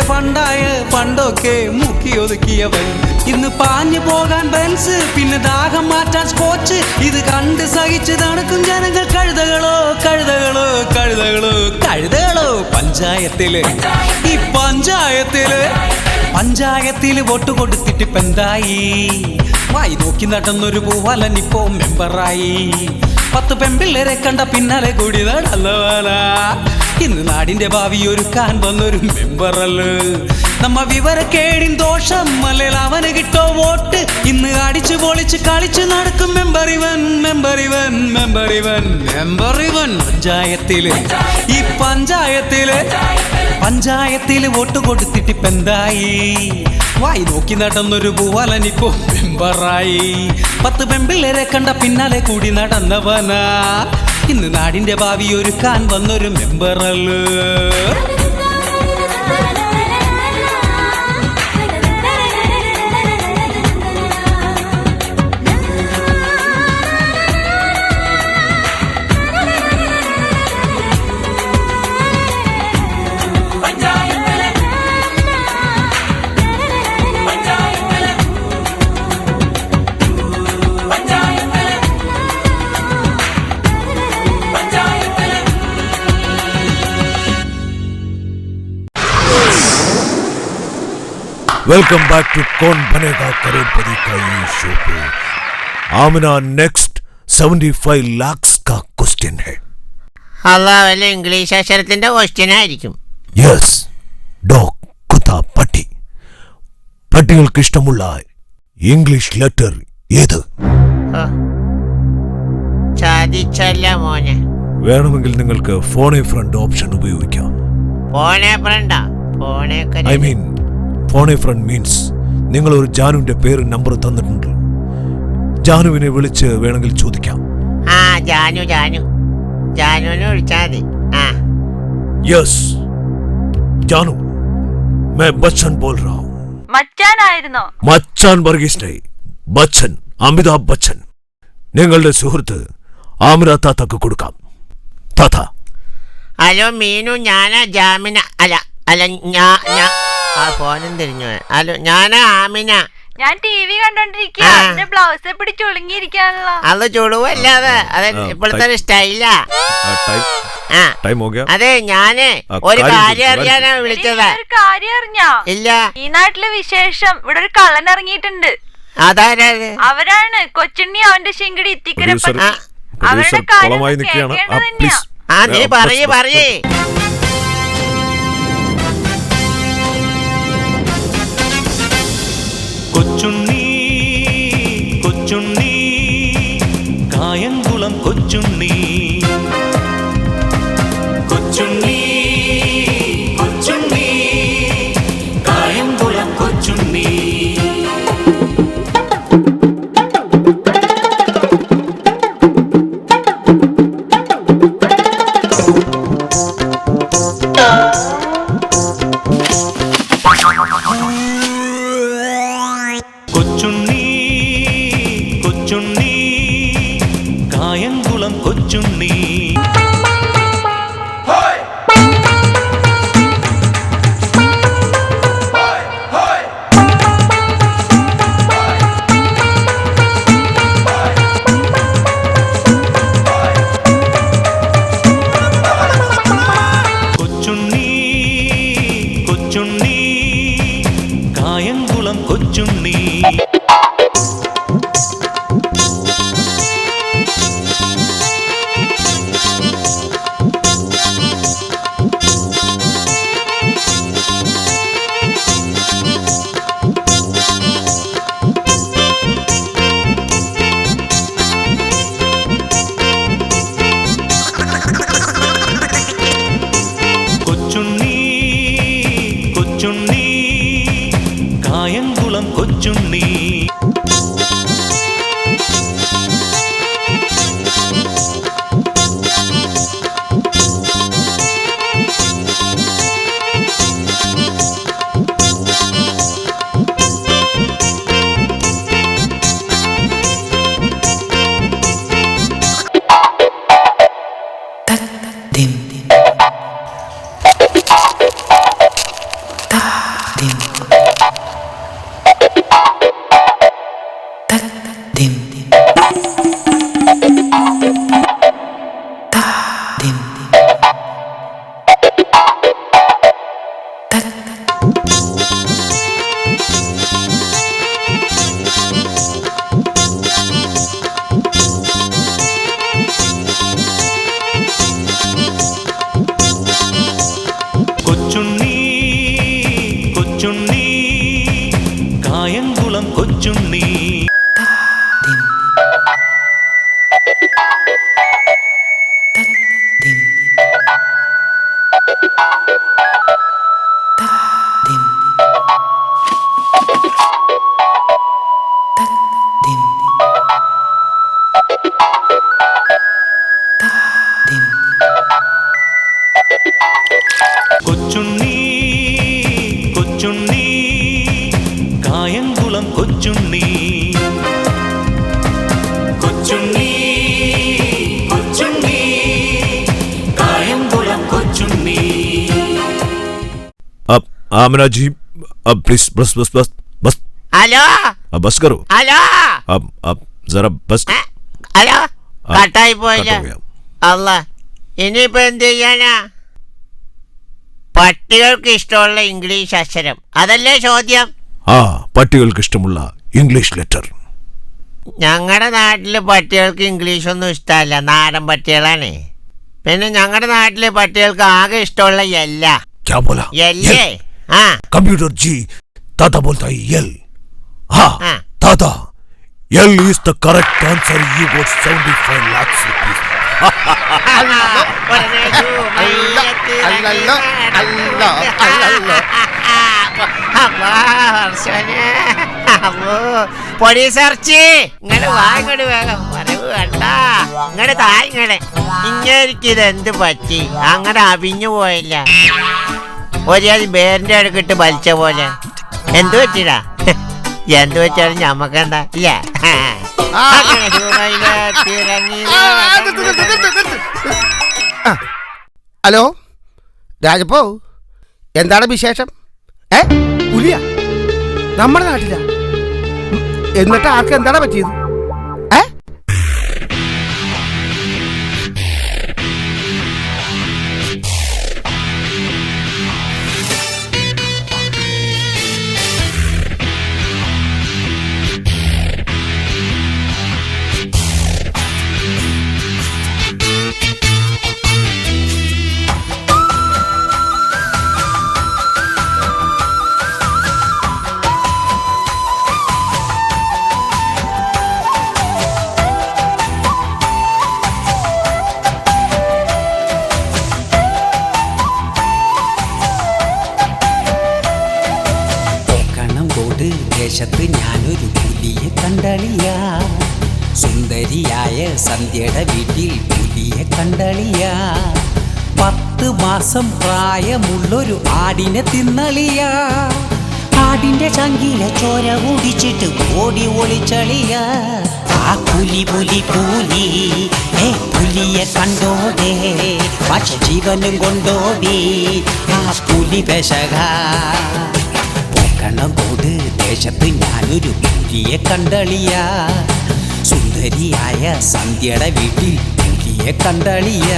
പണ്ടൊക്കെ മുക്കി ഒതുക്കിയവൻ, ഇന്ന് പാഞ്ഞു പോകാൻ ബെൻസ്, പിന്നെ ദാഹം മാറ്റാൻ സ്കോച്ച്, ഇത് കണ്ട് സഹിച്ച് നടക്കും ജനങ്ങൾ കഴുതകളോ കഴുതകളോ കഴുതകളോ കഴുതകളോ. പഞ്ചായത്തില് ഈ പഞ്ചായത്തില് വോട്ട് കൊടുത്തിട്ടിപ്പെന്തായി, വായി നോക്കി നടന്നൊരു പൂവാലനിപ്പോ മെമ്പറായി, 10 പെമ്പിള്ളേരെ കണ്ട പിന്നാലെ കൂടി നടന്നവനാ, ഇന്ന് നാടിന്റെ ഭാവി ഒരുക്കാൻ വന്നൊരു മെമ്പറല് നമ്മ വിവരക്കേടിൻ ദോഷം അല്ലേൽ അവന് കിട്ടോ വോട്ട് ഇന്ന് അടിച്ചു പൊളിച്ച് കളിച്ചു നടക്കും മെമ്പറിവൻ മെമ്പറിവൻ മെമ്പറിവൻ മെമ്പറിവൻ ഈ പഞ്ചായത്തില് വോട്ട് കൊടുത്തിട്ടിപ്പെന്തായി വായി നോക്കി നടന്നൊരു പൂവാലനിപ്പോ മെമ്പറായി 10 പെമ്പിള്ളേരെ കണ്ട പിന്നാലെ കൂടി നടന്നവനാ ഇന്ന് നാടിന്റെ ഭാവി ഒരുക്കാൻ വന്നൊരു മെമ്പറല് वेलकम बैक टू कौन बनेगा करोड़पति का ये शो पे आमना नेक्स्ट 75 lakhs का क्वेश्चन है അല്ലാ വല്ല ഇംഗ്ലീഷ് അക്ഷരത്തിന്റെ ക്വസ്റ്റ്യൻ ആയിരിക്കും. യെസ് ഡോഗ് കുത്ത പട്ടി പട്ടികൾക്ക് ഇഷ്ടമുള്ള ഇംഗ്ലീഷ് ലെറ്റർ ഏത്? ചതിച്ചല്ല മോനെ. വേണമെങ്കിൽ നിങ്ങൾക്ക് ഫോണെ ഫ്രണ്ട് ഓപ്ഷൻ ഉപയോഗിക്കാം. ഫോണെ ഫ്രണ്ടാ? ഐ മീൻ ഫോണെ ഫ്രണ്ട് മീൻസ് നിങ്ങൾ ഒരു ജാനുവിന്റെ പേര് നമ്പർ തന്നിട്ടുണ്ട്. ജാനുവിനെ വിളിച്ച് വേണമെങ്കിൽ ചോദിക്കാം. ആ ജാനുവിനെ വിളിച്ചാൽ മതി. യെസ് ജാനു मैं बच्चन बोल रहा हूँ. മച്ചാനായിരുന്നോ? മച്ചാൻ വർഗീസ് നൈ ബച്ചൻ അമിതാഭ് ബച്ചൻ. നിങ്ങളുടെ സുഹൃത്ത് ആമിന താത്തക്ക് കൊടുക്കാം. താത്ത ഹലോ മീനു, ഞാനാ ജാമിന അല്ല ഫോനും തിരിഞ്ഞു. ഹലോ ഞാനാ ആമിന. ഞാൻ TV കണ്ടോണ്ടിരിക്കുക. ബ്ലൗസ് പിടിച്ച് ഒളിങ്ങിയിരിക്കാണല്ലോ. അത് ചുടുവല്ലാതെ അത് ഇപ്പോഴത്തെ സ്റ്റൈലാ. അതെ ഞാന് ഒരു കാര്യം അറിയാനാ വിളിച്ചത്. ഒരു കാര്യം അറിഞ്ഞോ? ഇല്ല. ഈ നാട്ടിലെ വിശേഷം ഇവിടെ ഒരു കള്ളൻ ഇറങ്ങിയിട്ടുണ്ട്. അതാരാ? അവരാണ് കൊച്ചുണ്ണി അവന്റെ ശിങ്കടി ഇത്തിക്കരപ്പൻ. അവരുടെ കാര്യം പറയേ. കൊച്ചുണ്ണി കൊച്ചുണ്ണി കായംകുളം കൊച്ചുണ്ണി കൊച്ചുണ്ണി കൊച്ചുണ്ണി കായംകുളം കൊച്ചുണ്ണി കൊച്ചുണ്ണി കൊച്ചുണ്ണി കായംകുളം കൊച്ചുണ്ണി കൊച്ചുണ്ണി കൊച്ചുണ്ണി കായംകുളം കൊച്ചുണ്ണി കൊച്ചുണ്ണി കൊച്ചുണ്ണി കായംകുളം കൊച്ചുണ്ണി കൊച്ചുണ്ണി കൊച്ചുണ്ണി കൊച്ചുണ്ണി കായംകുളം കൊച്ചുണ്ണി കൊച്ചുണ്ണി കൊച്ചുണ്ണി കായംകുളം കൊച്ചുണ്ണി अब आमना जी अब प्लीज बस बस बस बस ഹലോ अब बस करो ഹലോ अब जरा बस ഹലോ കട്ടായി कट പോയില്ല हो गया അല്ല ഇനിയിപ്പോ എന്ത് ചെയ്യാനാ പട്ടികൾക്ക് ഇഷ്ടമുള്ള ഇംഗ്ലീഷ് അക്ഷരം അതല്ലേ ചോദ്യം ആ പട്ടികൾക്ക് ഇഷ്ടമുള്ള ഇംഗ്ലീഷ് ലെറ്റർ ഞങ്ങളുടെ നാട്ടില് പട്ടികൾക്ക് ഇംഗ്ലീഷ് ഒന്നും ഇഷ്ടമല്ല നാടൻ പട്ടികളാണ് പിന്നെ ഞങ്ങളുടെ നാട്ടിലെ പട്ടികൾക്ക് ആകെ ഇഷ്ടമുള്ള എല്ല क्या बोला എല്ലേ ആ कंप्यूटर जी दादा बोलता है यल हाँ दादा L is the correct answer you got 75 lakhs rupees പൊടിസർച്ച് ഇങ്ങോട്ട് വാ ഇങ്ങോട്ട് വേഗം വരവ് വേണ്ട ഇങ്ങോട്ട് താ ഇങ്ങടെ ഇങ്ങേരിക്ക് ഇത് എന്ത് പറ്റി അങ്ങനെ അവിഞ്ഞു പോയില്ല ഒരാൾ ബേറിന്റെ അടുക്കിട്ട് വലിച്ച പോലെ എന്ത് പറ്റിടാ എന്ത് വെച്ചാലും ഞമ്മക്കണ്ട ഇല്ല ഹലോ രാജപ്പോ എന്താണ് വിശേഷം? പുലിയ നമ്മുടെ നാട്ടിലാ? എന്നിട്ട് ആർക്ക് എന്താണ് പറ്റിയത്? ദേശത്ത് ഞാനൊരു പുലിയെ കണ്ടളിയ സുന്ദരിയായ സന്ധ്യയുടെ വീട്ടിൽ പുലിയെ കണ്ടളിയ 10 മാസം പ്രായമുള്ളൊരു ആടിനെ തിന്നളിയ ആടിന്റെ ചങ്കിലെ ചോര കുടിച്ചിട്ട് ഓടി ഒളിച്ചളിയ ആ പുലി പുലി പുലി പുലിയെ കണ്ടോടേ പക്ഷെ ജീവനും കൊണ്ടോടി ആ പുലി പെശക കണകോട് ദേശത്ത് ഞാനൊരു പുലിയെ കണ്ടളിയ സുന്ദരിയായ സന്ധ്യയുടെ വീട്ടിൽ പുലിയെ കണ്ടളിയ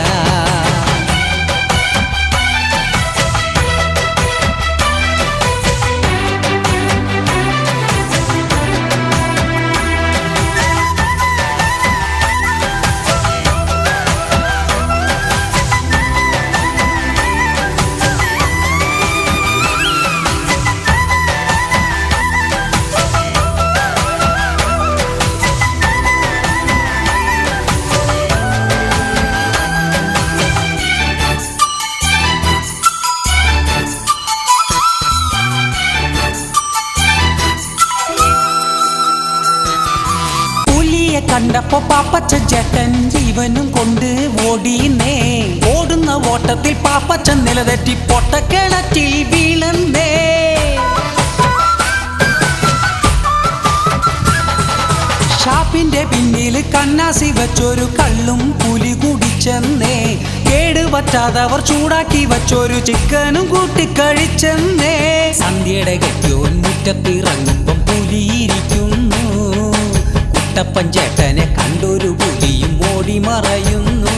കണ്ടപ്പോ പാപ്പച്ചൻ ചേട്ടൻ ജീവനും കൊണ്ട് ഓടിനേ ഓടുന്ന ഓട്ടത്തിൽ പാപ്പച്ചൻ നിലതെറ്റി പൊട്ടക്കിണറ്റിൽ വീണേ ഷാപ്പിന്റെ പിന്നിൽ കന്നാസി വെച്ചൊരു കള്ളും പുലി കുടിച്ചെന്നേ കേടുപറ്റാതവർ ചൂടാക്കി വെച്ചൊരു ചിക്കനും കൂട്ടിക്കഴിച്ചെന്നേ സന്ധ്യയുടെ കെട്ടിയോൻ മുറ്റത്തിറങ്ങുമ്പം പുലിയിരിക്കുന്നു പഞ്ചേട്ടനെ കണ്ടൊരു പുലിയും ഓടി മറയുന്നു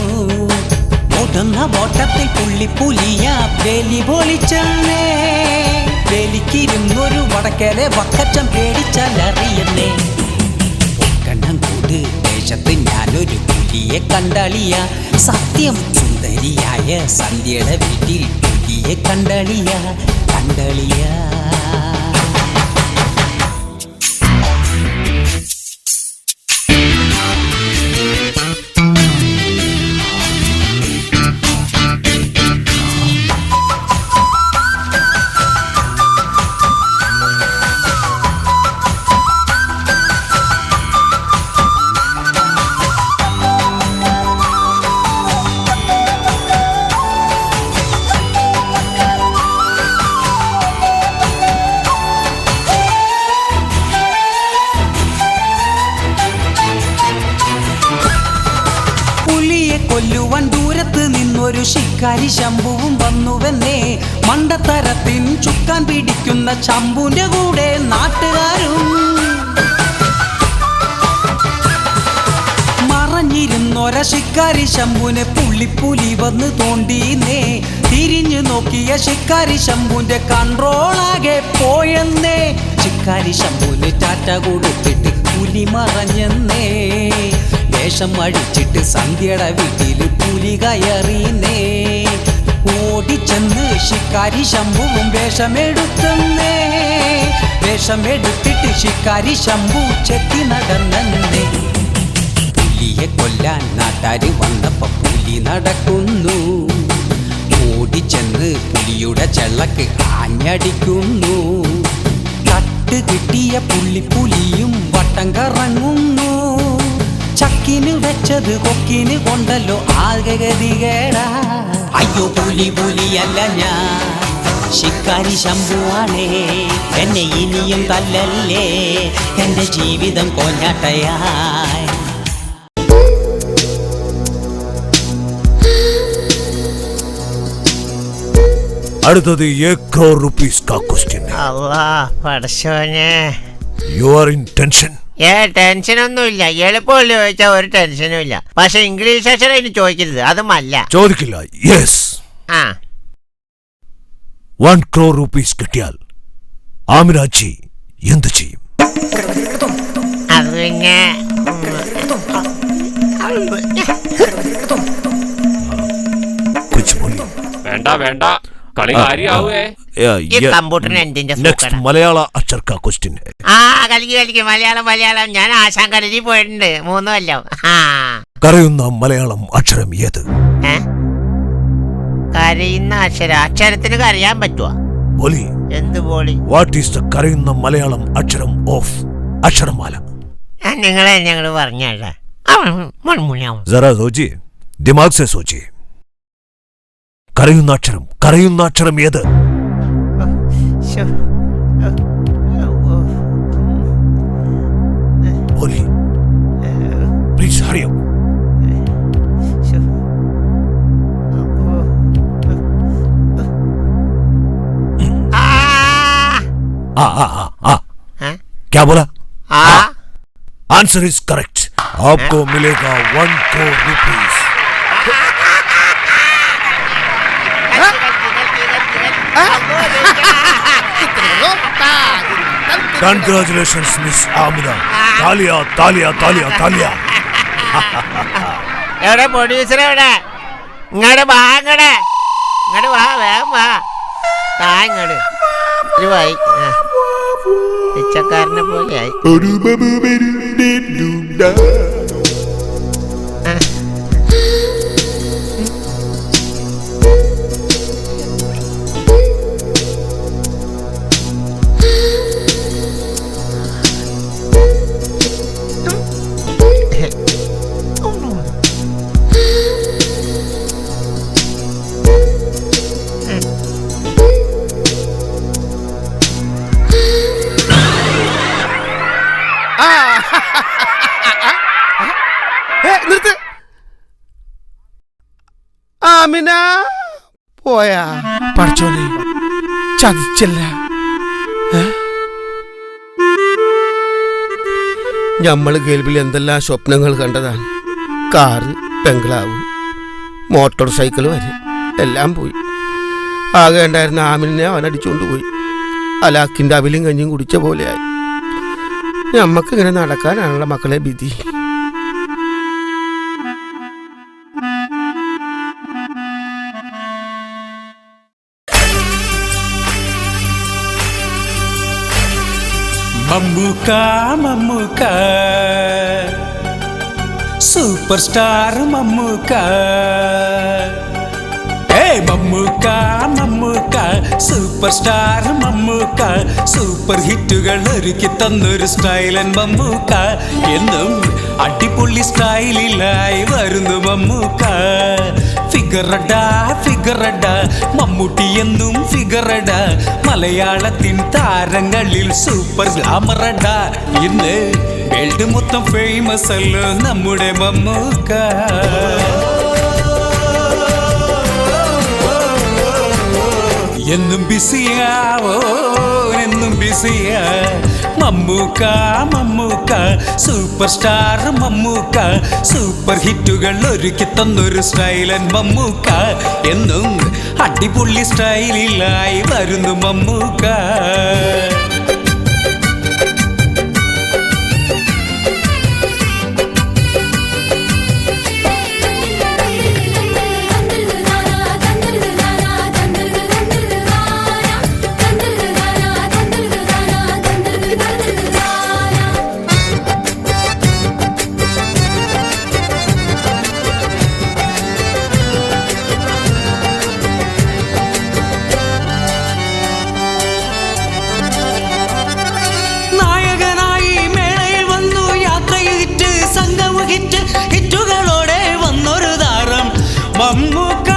ഓടുന്ന ഓട്ടത്തിൽ പുള്ളിപ്പുലിയ വേലി പൊളിച്ചെന്നേ വേലിക്കിരുന്നൊരു വടക്കലെ വക്കച്ചം പേടിച്ചാലറിയുന്നേ കണ്ണങ്കോട് ദേശത്ത് ഞാനൊരു പുലിയെ കണ്ടളിയ സത്യം സുന്ദരിയായ സന്ധ്യയുടെ വീട്ടിൽ പുലിയെ കണ്ടളിയ ശിക്കാരി ശംഭുവും വന്നുവെന്നേ. മണ്ടത്തരത്തിൻ ചുക്കാൻ പിടിക്കുന്ന ശംഭുവിന്റെ കൂടെ നാട്ടുകാരും. മറഞ്ഞിരുന്നൊര ശിക്കാരി ശംഭുവിനെ പുള്ളിപ്പുലി വന്ന് തോണ്ടീന്നേ. തിരിഞ്ഞു നോക്കിയ ശിക്കാരി ശംഭുവിന്റെ കൺട്രോളാകെ പോയെന്നേ. ശിക്കാരി ശംഭുവിന് ടാറ്റ കൊടുത്തിട്ട് പുലി മറഞ്ഞെന്നേ. വേഷം അടിച്ചിട്ട് സന്ധ്യയുടെ വീട്ടിൽ പുലി കയറിന്നേ. ഓടിച്ചെന്ന് ശിക്കാരി ശംഭുവും വേഷമെടുത്തന്നേ. വേഷമെടുത്തിട്ട് ശിക്കാരി ശംഭു ചെത്തി നടന്നേ. പുലിയെ കൊല്ലാൻ നാട്ടാര് വന്നപ്പോ പുലി നടക്കുന്നു. ഓടിച്ചെന്ന് പുലിയുടെ ചെള്ളക്ക് ആഞ്ഞടിക്കുന്നു. കട്ട് കിട്ടിയ പുലിയും വട്ടം കറങ്ങുന്നു. ചക്കിന് വെച്ചത് കൊക്കിന് കൊണ്ടല്ലോ ആകെ ഗതികേടാ. അയ്യോ പുലിയല്ല ഞാൻ, ശിക്കാരി ശംഭുവാണേ. എന്നെ ഇനിയും തല്ലല്ലേ, എന്റെ ജീവിതം കൊഞ്ഞാട്ടയായി. അടുത്തത് 1 crore rupees का क्वेश्चन है. പടച്ചോനെ, You are in tension. ടെൻഷനൊന്നുമില്ല. എളുപ്പമല്ല ചോദിച്ചാൽ ഒരു ടെൻഷനും ഇല്ല. പക്ഷെ ഇംഗ്ലീഷ് അക്ഷരം ഇനി ചോദിക്കരുത്, അതുമല്ല. ചോദിക്കില്ല. യെസ്. 1 crore rupees കിട്ടിയാൽ ആമിനാച്ചി എന്ത് ചെയ്യും? അത് പിന്നെ വേണ്ട കളി കാര്യാവേ. കമ്പ്യൂട്ടറിന് എന്തിന്റെ നെക്സ്റ്റ് മലയാള അക്ഷർ का क्वेश्चन है. കളിക്ക് മലയാളം. ഞാൻ ആശാൻ കടലിൽ പോയിട്ടുണ്ട് 3 കൊല്ലം. കരയുന്ന മലയാളം അക്ഷരം ഏത്? കരയുന്ന അക്ഷരത്തിന് കരയാൻ പറ്റുവാ? बोली. എന്ത് बोली? What is the കരയുന്ന മലയാളം അക്ഷരം ഓഫ് അക്ഷരമാല? ഞങ്ങള് പറഞ്ഞാ जरा सोचिए, दिमाग से सोचिए. കരയുന്ന അക്ഷരം ഏത്? बोली. Please hurry up. क्या बोला? Answer is correct. आपको मिलेगा 1 crore rupees. Congratulations, Miss Amina. താലിയ. എവിടെ പ്രൊഡ്യൂസർ എവിടെ? ഇങ്ങോട്ട് വാ, വേഗം വാ. ഇങ്ങോട്ട് വായി. പിച്ചക്കാരനെ പോലെയായി. നിർത്ത്. ആമിന പോയാ? പഠിച്ചോനെ, ചതിച്ചല്ല. ഞമ്മള് കേൾവിൽ എന്തെല്ലാം സ്വപ്നങ്ങൾ കണ്ടതാണ്. കാറ്, ബംഗ്ലാവ്, മോട്ടോർ സൈക്കിൾ വരെ എല്ലാം പോയി. ആകെ ഉണ്ടായിരുന്ന ആമിനെ അവൻ അടിച്ചുകൊണ്ട് പോയി. അലാക്കിൻ്റെ അവിലും കഞ്ഞും കുടിച്ച പോലെയായി. ഞമ്മക്കിങ്ങനെ നടക്കാനാണല്ലോ മക്കളെ വിധി. Mammukka super star Mammukka. Mammukka super star Mammukka. Super ഹിറ്റുകൾ ഒരുക്കി തന്നൊരു സ്റ്റൈലൻ മമ്മൂക്ക. എന്നും അടിപൊളി സ്റ്റൈലിലായി വരുന്നു മമ്മൂക്ക. ഫിഗറഡ മമ്മൂട്ടി എന്നും ഫിഗറഡ. മലയാളത്തിൻ താരങ്ങളിൽ സൂപ്പർ ഗ്ലാമറഡ. ഇന്ന് വേൾഡ് മൊത്തം ഫേമസ് അല്ലോ നമ്മുടെ മമ്മൂക്ക. എന്നും ബിസിയാ ഓ എന്നും ബിസിയാ Mammukka Mammukka super star Mammukka super ഹിറ്റുകൾ ഒരുക്കി തന്നൊരു സ്റ്റൈലൻ മമ്മൂക്ക എന്നും അടിപൊളി സ്റ്റൈലിലായി വരുന്നു മമ്മൂക്ക. ഹിറ്റുകളോടെ വന്നൊരു താരം മമ്മൂക്ക.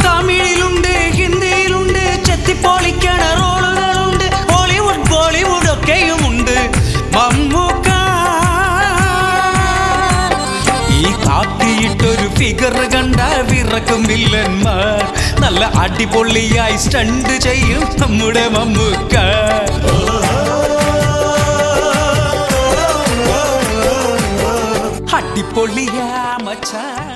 തമിഴിലുണ്ട് ഹിന്ദിയിലുണ്ട് ചെത്തിപ്പൊളിക്കണ റോളുകളുണ്ട് ഹോളിവുഡ് ബോളിവുഡ് ഒക്കെയുമുണ്ട് മമ്മൂക്ക. ഈ കാത്തിയിട്ടൊരു ഫിഗർ കണ്ട വിറക്കും വില്ലന്മാർ നല്ല അടിപൊളിയായി സ്റ്റണ്ട് ചെയ്യും നമ്മുടെ മമ്മൂക്ക. അടിപൊളിയാ മച്ചാ.